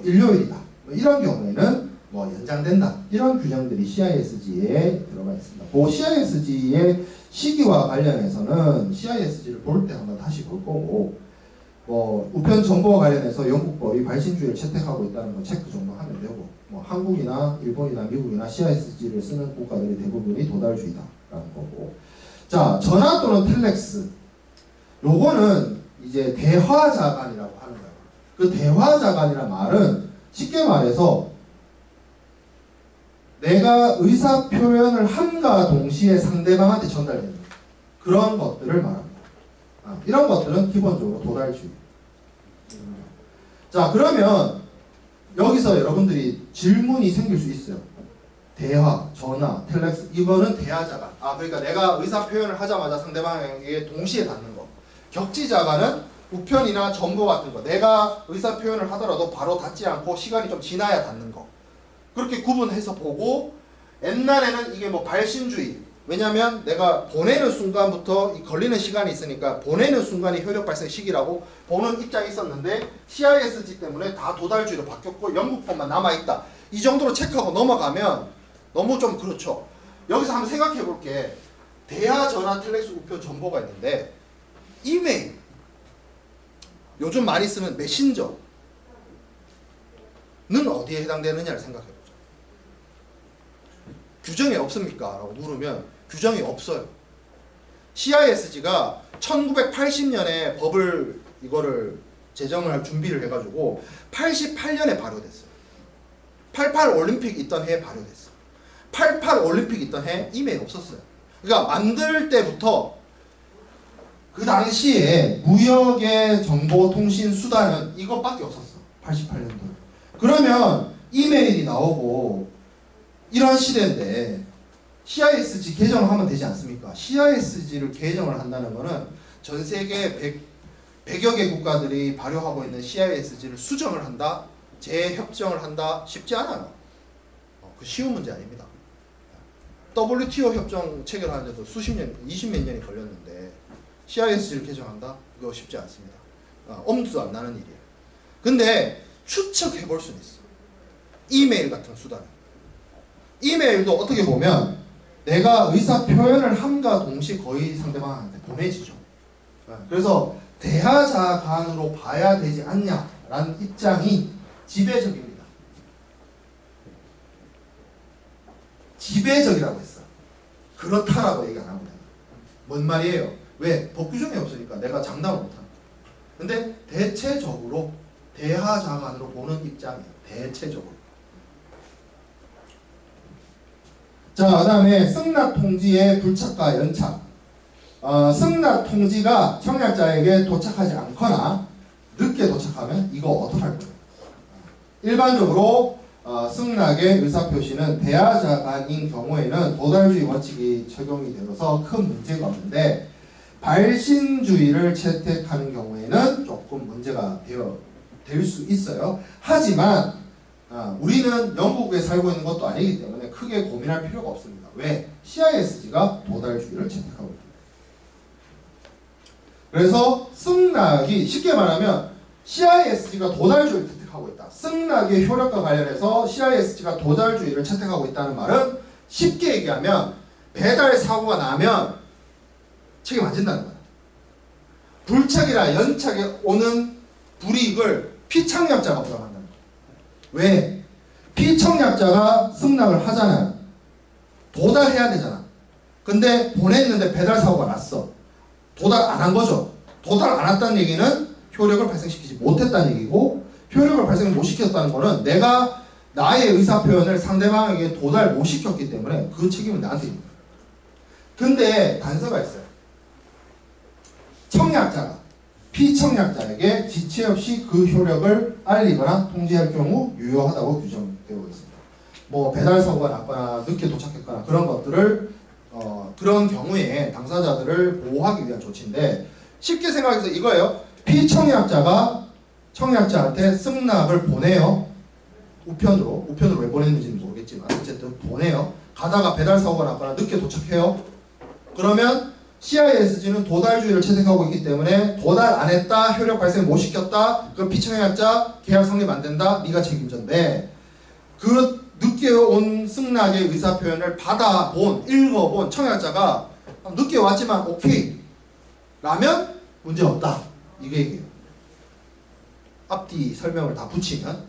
일요일이다 이런 경우에는 연장된다. 이런 규정들이 CISG에 들어가 있습니다. 그 CISG의 시기와 관련해서는 CISG를 볼 때 한번 다시 볼 거고, 우편 정보와 관련해서 영국법이 발신주의를 채택하고 있다는 거 체크 정도 하면 되고, 한국이나 일본이나 미국이나 CISG를 쓰는 국가들이 대부분이 도달주의다라는 거고. 자, 전화 또는 텔렉스. 요거는 이제 대화자간이라고 하는 거예요. 그 대화자간이란 말은 쉽게 말해서 내가 의사표현을 함과 동시에 상대방한테 전달되는 그런 것들을 말합니다. 이런 것들은 기본적으로 도달주의. 자, 그러면 여기서 여러분들이 질문이 생길 수 있어요. 대화, 전화, 텔렉스 이거는 대화자간. 그러니까 내가 의사표현을 하자마자 상대방에게 동시에 닿는 거. 격지자간은 우편이나 정보 같은 거. 내가 의사표현을 하더라도 바로 닿지 않고 시간이 좀 지나야 닿는 거. 그렇게 구분해서 보고, 옛날에는 이게 발신주의. 왜냐면 내가 보내는 순간부터 걸리는 시간이 있으니까 보내는 순간이 효력 발생 시기라고 보는 입장이 있었는데 CISG 때문에 다 도달주의로 바뀌었고 영국법만 남아있다. 이 정도로 체크하고 넘어가면 너무 좀 그렇죠. 여기서 한번 생각해 볼게. 대화, 전화, 텔렉스, 우편, 정보가 있는데 이메일, 요즘 많이 쓰는 메신저는 어디에 해당되느냐를 생각해 보죠. 규정이 없습니까? 라고 물으면 규정이 없어요. CISG가 1980년에 법을 이거를 제정을 할 준비를 해가지고 88년에 발효됐어요. 88 올림픽 있던 해에 발효됐어. 88 올림픽 있던 해 이메일 없었어요. 그러니까 만들 때부터 그 당시에 무역의 정보통신 수단은 이것밖에 없었어. 88년도에. 그러면 이메일이 나오고 이런 시대인데 CISG 개정을 하면 되지 않습니까? CISG를 개정을 한다는 거는 전 세계 100여 개 국가들이 발효하고 있는 CISG를 수정을 한다, 재협정을 한다, 쉽지 않아요. 그 쉬운 문제 아닙니다. WTO 협정 체결하는데도 수십 년, 20몇 년이 걸렸는데 CISG를 개정한다? 이거 쉽지 않습니다. 엄두도 안 나는 일이에요. 근데 추측해 볼 수는 있어. 이메일 같은 수단. 이메일도 어떻게 보면 내가 의사 표현을 함과 동시에 거의 상대방한테 보내지죠. 그래서 대하자 간으로 봐야 되지 않냐라는 입장이 지배적입니다. 지배적이라고 했어. 그렇다라고 얘기 안 하고. 뭔 말이에요? 왜? 법 규정이 없으니까 내가 장담을 못한다. 근데 대체적으로 대하자 간으로 보는 입장이에요. 대체적으로. 자, 그 다음에 승낙 통지의 불착과 연착. 승낙 통지가 청약자에게 도착하지 않거나 늦게 도착하면 이거 어떡할 거예요? 일반적으로 승낙의 의사표시는 대하자 간인 경우에는 도달주의 원칙이 적용이 되어서 큰 문제가 없는데 발신주의를 채택하는 경우에는 조금 문제가 될 수 있어요. 하지만 우리는 영국에 살고 있는 것도 아니기 때문에 크게 고민할 필요가 없습니다. 왜? CISG가 도달주의를 채택하고 있습니다. 그래서 승낙이 쉽게 말하면 CISG가 도달주의를 채택하고 있다. 승낙의 효력과 관련해서 CISG가 도달주의를 채택하고 있다는 말은 쉽게 얘기하면 배달 사고가 나면 책임 안 진다는 거야. 불착이나 연착에 오는 불이익을 피청약자가 부담한다는 거야. 왜? 피청약자가 승낙을 하잖아요. 도달해야 되잖아. 근데 보냈는데 배달 사고가 났어. 도달 안 한 거죠. 도달 안 했다는 얘기는 효력을 발생시키지 못했다는 얘기고, 효력을 발생 못 시켰다는 거는 내가 나의 의사표현을 상대방에게 도달 못 시켰기 때문에 그 책임은 나한테 있는 거예요. 근데 단서가 있어요. 청약자가 피청약자에게 지체 없이 그 효력을 알리거나 통지할 경우 유효하다고 규정되어 있습니다. 뭐 배달 사고가 났거나 늦게 도착했거나 그런 것들을 그런 경우에 당사자들을 보호하기 위한 조치인데, 쉽게 생각해서 이거예요. 피청약자가 청약자한테 승낙을 보내요. 우편으로 왜 보냈는지는 모르겠지만 어쨌든 보내요. 가다가 배달 사고가 났거나 늦게 도착해요. 그러면 CISG는 도달주의를 채택하고 있기 때문에 도달 안 했다, 효력 발생 못 시켰다, 그 피청약자 계약 성립 안 된다, 네가 책임져인데, 그 늦게 온 승낙의 의사표현을 받아본, 읽어본 청약자가 늦게 왔지만 오케이 라면 문제 없다, 이게 얘기예요. 앞뒤 설명을 다 붙이면.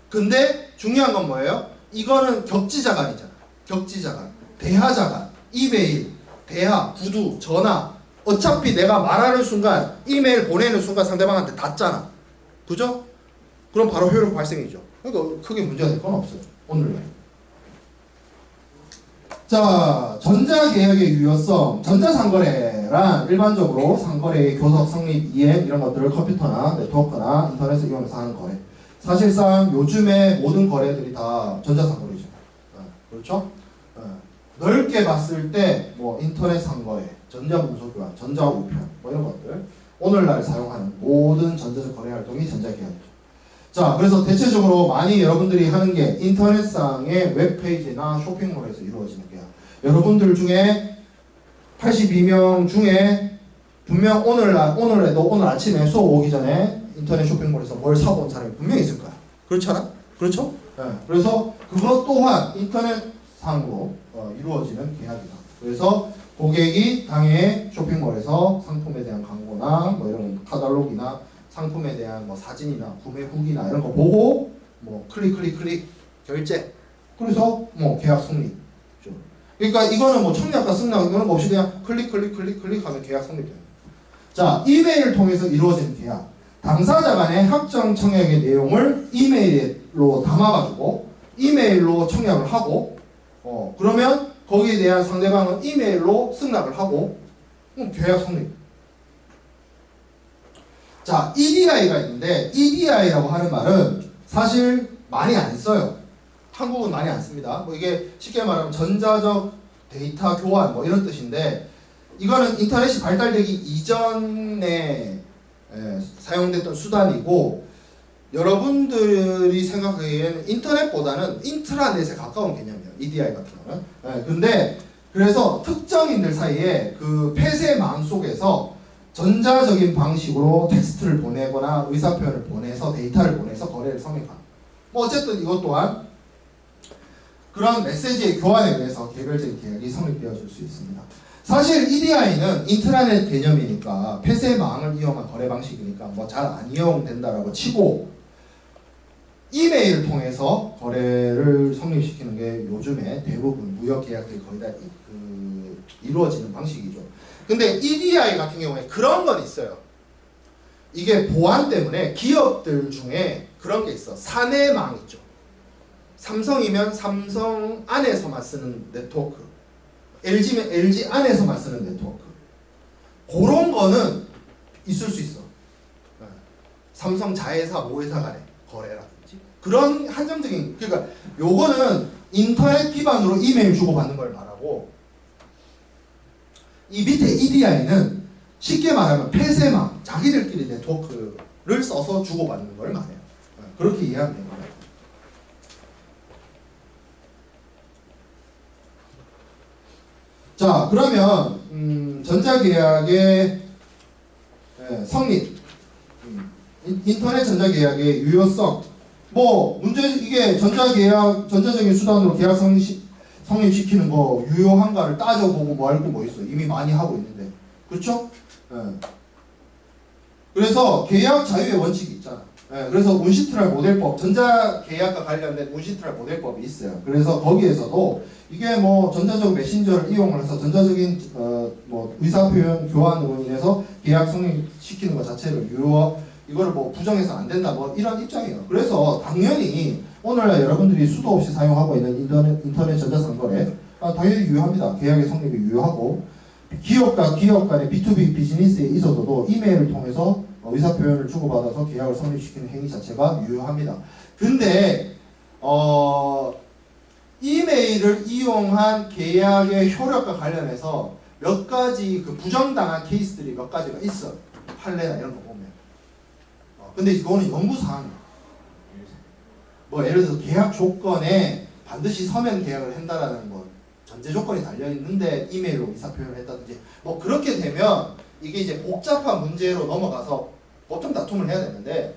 근데 중요한 건 뭐예요? 이거는 격지자간이잖아. 격지자간, 대하자간, 이메일, 대하, 구두, 전화, 어차피 내가 말하는 순간, 이메일 보내는 순간 상대방한테 닿잖아. 그죠? 그럼 바로 효력 발생이죠. 그러니까 크게 문제가 될 건 없어요. 오늘날. 자, 전자계약의 유효성. 전자상거래란 일반적으로 상거래의 교섭, 성립, 이행 이런 것들을 컴퓨터나 네트워크나 인터넷을 이용해서 하는 거래. 사실상 요즘에 모든 거래들이 다 전자상거래죠. 그렇죠? 넓게 봤을 때 뭐 인터넷 상거래, 전자문서교환, 전자우편 뭐 이런 것들, 오늘날 사용하는 모든 전자적 거래 활동이 전자계약이죠. 자, 그래서 대체적으로 많이 여러분들이 하는 게 인터넷상의 웹페이지나 쇼핑몰에서 이루어지는 계약. 여러분들 중에 82명 중에 분명 오늘 아침에 수업 오기 전에 인터넷 쇼핑몰에서 뭘 사고 온 사람이 분명히 있을 거야. 그렇지 않아? 그렇죠? 네. 그래서 그것 또한 인터넷상으로 이루어지는 계약이다. 그래서 고객이 당해 쇼핑몰에서 상품에 대한 광고나 뭐 이런 카탈로그나 상품에 대한 뭐 사진이나 구매 후기나 이런 거 보고 뭐 클릭 결제, 그래서 뭐 계약 성립. 그러니까 이거는 뭐 청약과 승낙 이런 거 없이 그냥 클릭하면 계약 성립돼요. 자, 이메일을 통해서 이루어지는 계약. 당사자 간의 확정 청약의 내용을 이메일로 담아가지고 이메일로 청약을 하고, 그러면 거기에 대한 상대방은 이메일로 승낙을 하고, 계약 성립. 자, EDI가 있는데, EDI라고 하는 말은 사실 많이 안 써요. 한국은 많이 안 씁니다. 뭐 이게 쉽게 말하면 전자적 데이터 교환 뭐 이런 뜻인데, 이거는 인터넷이 발달되기 이전에 사용됐던 수단이고, 여러분들이 생각하기에는 인터넷보다는 인트라넷에 가까운 개념이에요. EDI 같은 경우는. 근데 그래서 특정인들 사이에 그 폐쇄망 속에서 전자적인 방식으로 텍스트를 보내거나 의사표현을 보내서 데이터를 보내서 거래를 성립하는. 뭐 어쨌든 이것 또한 그런 메시지의 교환에 의해서 개별적인 계약이 성립되어질 수 있습니다. 사실 EDI는 인트라넷 개념이니까 폐쇄망을 이용한 거래 방식이니까 뭐 잘 안 이용된다라고 치고, 이메일을 통해서 거래를 성립시키는 게 요즘에 대부분 무역 계약들이 거의 다 이루어지는 방식이죠. 근데 EDI 같은 경우에 그런 건 있어요. 이게 보안 때문에 기업들 중에 그런 게 있어. 사내망 있죠. 삼성이면 삼성 안에서만 쓰는 네트워크, LG면 LG 안에서만 쓰는 네트워크. 그런 거는 있을 수 있어. 삼성 자회사, 모회사 간의 거래라든지. 그런 한정적인, 그러니까 요거는 인터넷 기반으로 이메일 주고받는 걸 말하고, 이 밑에 EDI는 쉽게 말하면 폐쇄망, 자기들끼리 네트워크를 써서 주고받는 걸 말해요. 그렇게 이해하면 됩니다. 자, 그러면 전자계약의 성립, 인터넷 전자계약의 유효성, 뭐 문제, 이게 전자적인 수단으로 계약 성립시키는 거 유효한가를 따져보고 뭐 할 거 뭐 있어. 이미 많이 하고 있는데, 그렇죠? 그래서 계약 자유의 원칙이 있잖아. 그래서 운시트랄 모델법, 전자계약과 관련된 운시트랄 모델법이 있어요. 그래서 거기에서도 이게 뭐 전자적 메신저를 이용을 해서 전자적인 뭐 의사표현 교환으로 인해서 계약 성립시키는 것 자체를 이거를 뭐 부정해서 안 된다, 뭐 이런 입장이에요. 그래서 당연히 오늘날 여러분들이 수도 없이 사용하고 있는 인터넷 전자상거래 당연히 유효합니다. 계약의 성립이 유효하고, 기업과 기업 간의 B2B 비즈니스에 있어서도 이메일을 통해서 의사표현을 주고받아서 계약을 성립시키는 행위 자체가 유효합니다. 근데 이메일을 이용한 계약의 효력과 관련해서 몇 가지 그 부정당한 케이스들이 몇 가지가 있어. 판례나 이런 거 보면. 근데 이거는 연구사항이에요. 뭐 예를 들어서 계약 조건에 반드시 서면 계약을 한다라는 뭐 전제 조건이 달려 있는데 이메일로 의사표현을 했다든지 뭐 그렇게 되면 이게 이제 복잡한 문제로 넘어가서 보통 다툼을 해야 되는데,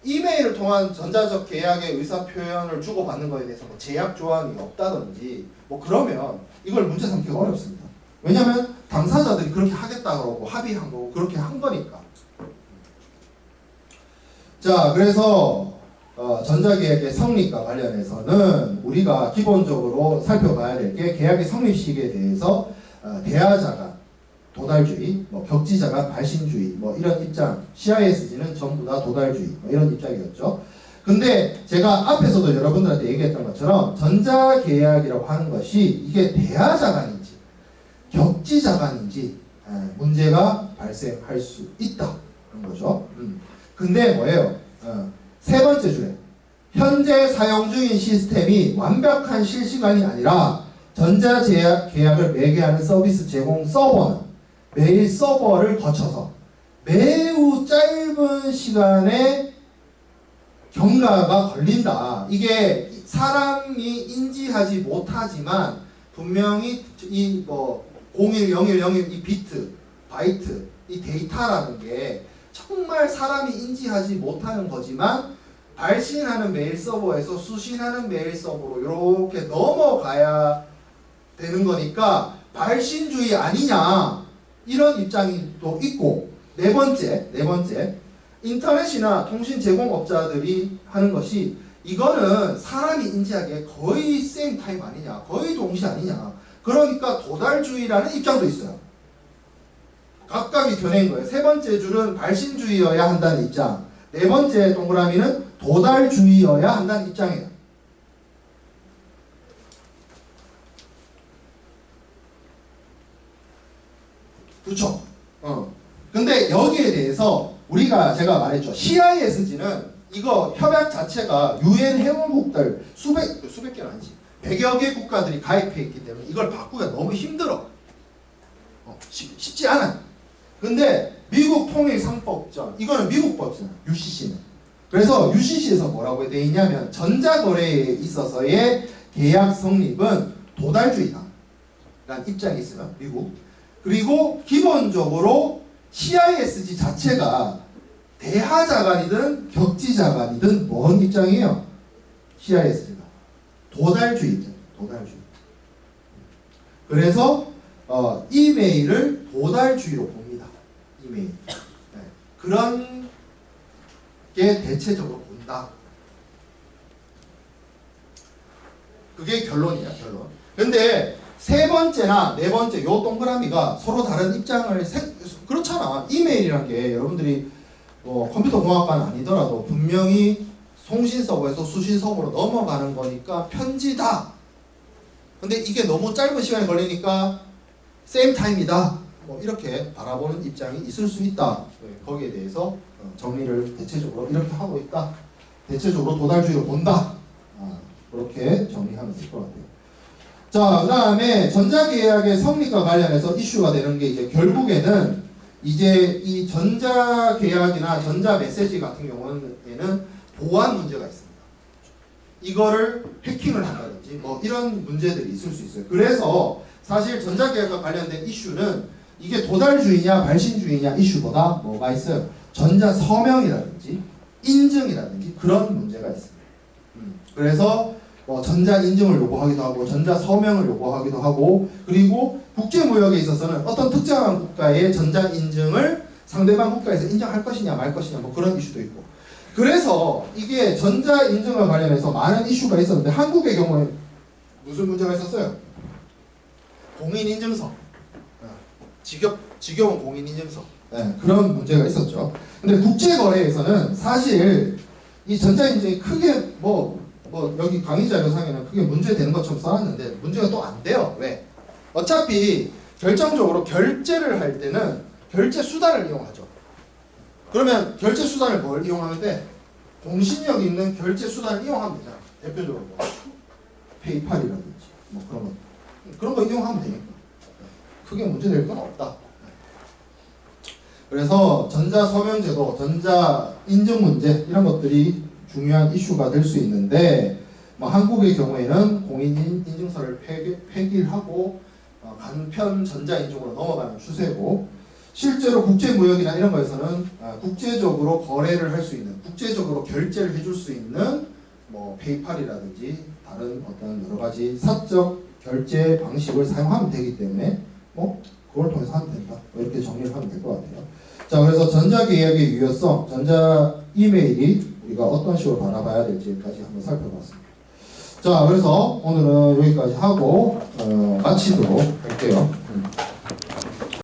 이메일을 통한 전자적 계약의 의사표현을 주고받는 것에 대해서 뭐 제약 조항이 없다든지 뭐 그러면 이걸 문제 삼기가 어렵습니다. 왜냐하면 당사자들이 그렇게 하겠다 그러고 합의한 거고 그렇게 한 거니까. 자, 그래서 전자계약의 성립과 관련해서는 우리가 기본적으로 살펴봐야 될 게 계약의 성립 시기에 대해서 대하자간, 도달주의, 뭐 격지자간, 발신주의, 뭐 이런 입장, CISG는 전부 다 도달주의, 뭐 이런 입장이었죠. 근데 제가 앞에서도 여러분들한테 얘기했던 것처럼 전자계약이라고 하는 것이 이게 대하자간인지 격지자간인지 문제가 발생할 수 있다는 거죠. 근데 뭐예요? 세 번째 줄에 현재 사용 중인 시스템이 완벽한 실시간이 아니라 전자계약을 매개하는 서비스 제공 서버는 메일 서버를 거쳐서 매우 짧은 시간에 경과가 걸린다. 이게 사람이 인지하지 못하지만 분명히 이 뭐 010101 이 비트, 바이트, 이 데이터라는 게 정말 사람이 인지하지 못하는 거지만 발신하는 메일 서버에서 수신하는 메일 서버로 이렇게 넘어가야 되는 거니까 발신주의 아니냐, 이런 입장이 또 있고, 네 번째 인터넷이나 통신 제공업자들이 하는 것이 이거는 사람이 인지하기에 거의 세임 타임 아니냐, 거의 동시 아니냐, 그러니까 도달주의라는 입장도 있어요. 각각이 견해인 거예요. 세 번째 줄은 발신주의여야 한다는 입장, 네 번째 동그라미는 도달주의여야 한다는 입장이에요. 그렇죠? 근데 여기에 대해서 제가 말했죠. CISG는 이거 협약 자체가 UN 회원국들 수백 개는 아니지, 100여 개 국가들이 가입해 있기 때문에 이걸 바꾸기가 너무 힘들어. 쉽지 않아요. 근데 미국 통일상법전 이거는 미국 법이잖아요. UCC는. 그래서 UCC에서 뭐라고 되어 있냐면 전자거래에 있어서의 계약 성립은 도달주의다 라는 입장이 있어요. 미국. 그리고 기본적으로 CISG 자체가 대하자간이든 격지자간이든 뭔 입장이에요? CISG가 도달주의 입장이에요. 도달주의. 그래서 이메일을 도달주의로 봅니다. 이메일. 네. 그런 게 대체적으로 본다. 그게 결론이야, 결론. 근데 세 번째나 네 번째 요 동그라미가 서로 다른 입장을 그렇잖아. 이메일이란 게 여러분들이 컴퓨터 공학과는 아니더라도 분명히 송신 서버에서 수신 서버로 넘어가는 거니까 편지다. 근데 이게 너무 짧은 시간이 걸리니까 same time이다. 뭐 이렇게 바라보는 입장이 있을 수 있다. 거기에 대해서 정리를 대체적으로 이렇게 하고 있다. 대체적으로 도달주의로 본다. 그렇게 정리하면 될 것 같아요. 자, 그 다음에 전자계약의 성립과 관련해서 이슈가 되는 게 이제 결국에는 이제 이 전자계약이나 전자메시지 같은 경우에는 보안 문제가 있습니다. 이거를 해킹을 한다든지 뭐 이런 문제들이 있을 수 있어요. 그래서 사실 전자계약과 관련된 이슈는 이게 도달주의냐 발신주의냐 이슈보다 뭐가 있어요? 전자서명이라든지 인증이라든지 그런 문제가 있습니다. 그래서 전자인증을 요구하기도 하고 전자서명을 요구하기도 하고 그리고 국제무역에 있어서는 어떤 특정한 국가의 전자인증을 상대방 국가에서 인정할 것이냐 말 것이냐 뭐 그런 이슈도 있고 그래서 이게 전자인증과 관련해서 많은 이슈가 있었는데 한국의 경우에 무슨 문제가 있었어요? 공인인증서 지겨운 공인인증서 그런 문제가 있었죠. 근데 국제거래에서는 사실 이 전자인증이 크게 여기 강의 자료상에는 크게 문제되는 것처럼 써놨는데 문제가 또 안 돼요. 왜? 어차피 결정적으로 결제를 할 때는 결제 수단을 이용하죠. 그러면 결제 수단을 뭘 이용하면 돼? 공신력 있는 결제 수단을 이용하면 되잖아. 대표적으로 페이팔이라든지 뭐 그런 거 이용하면 되니까 크게 문제될 건 없다. 그래서 전자서명제도, 전자인증 문제 이런 것들이 중요한 이슈가 될 수 있는데 한국의 경우에는 공인인증서를 폐기하고 간편 전자인증으로 넘어가는 추세고 실제로 국제무역이나 이런 거에서는 국제적으로 거래를 할 수 있는 국제적으로 결제를 해줄 수 있는 뭐 페이팔이라든지 다른 어떤 여러 가지 사적 결제 방식을 사용하면 되기 때문에 그걸 통해서 하면 된다. 이렇게 정리를 하면 될 것 같아요. 자, 그래서 전자계약의 유효성, 전자 이메일이 우리가 어떤 식으로 바라봐야 될지까지 한번 살펴봤습니다. 자, 그래서 오늘은 여기까지 하고 마치도록 할게요.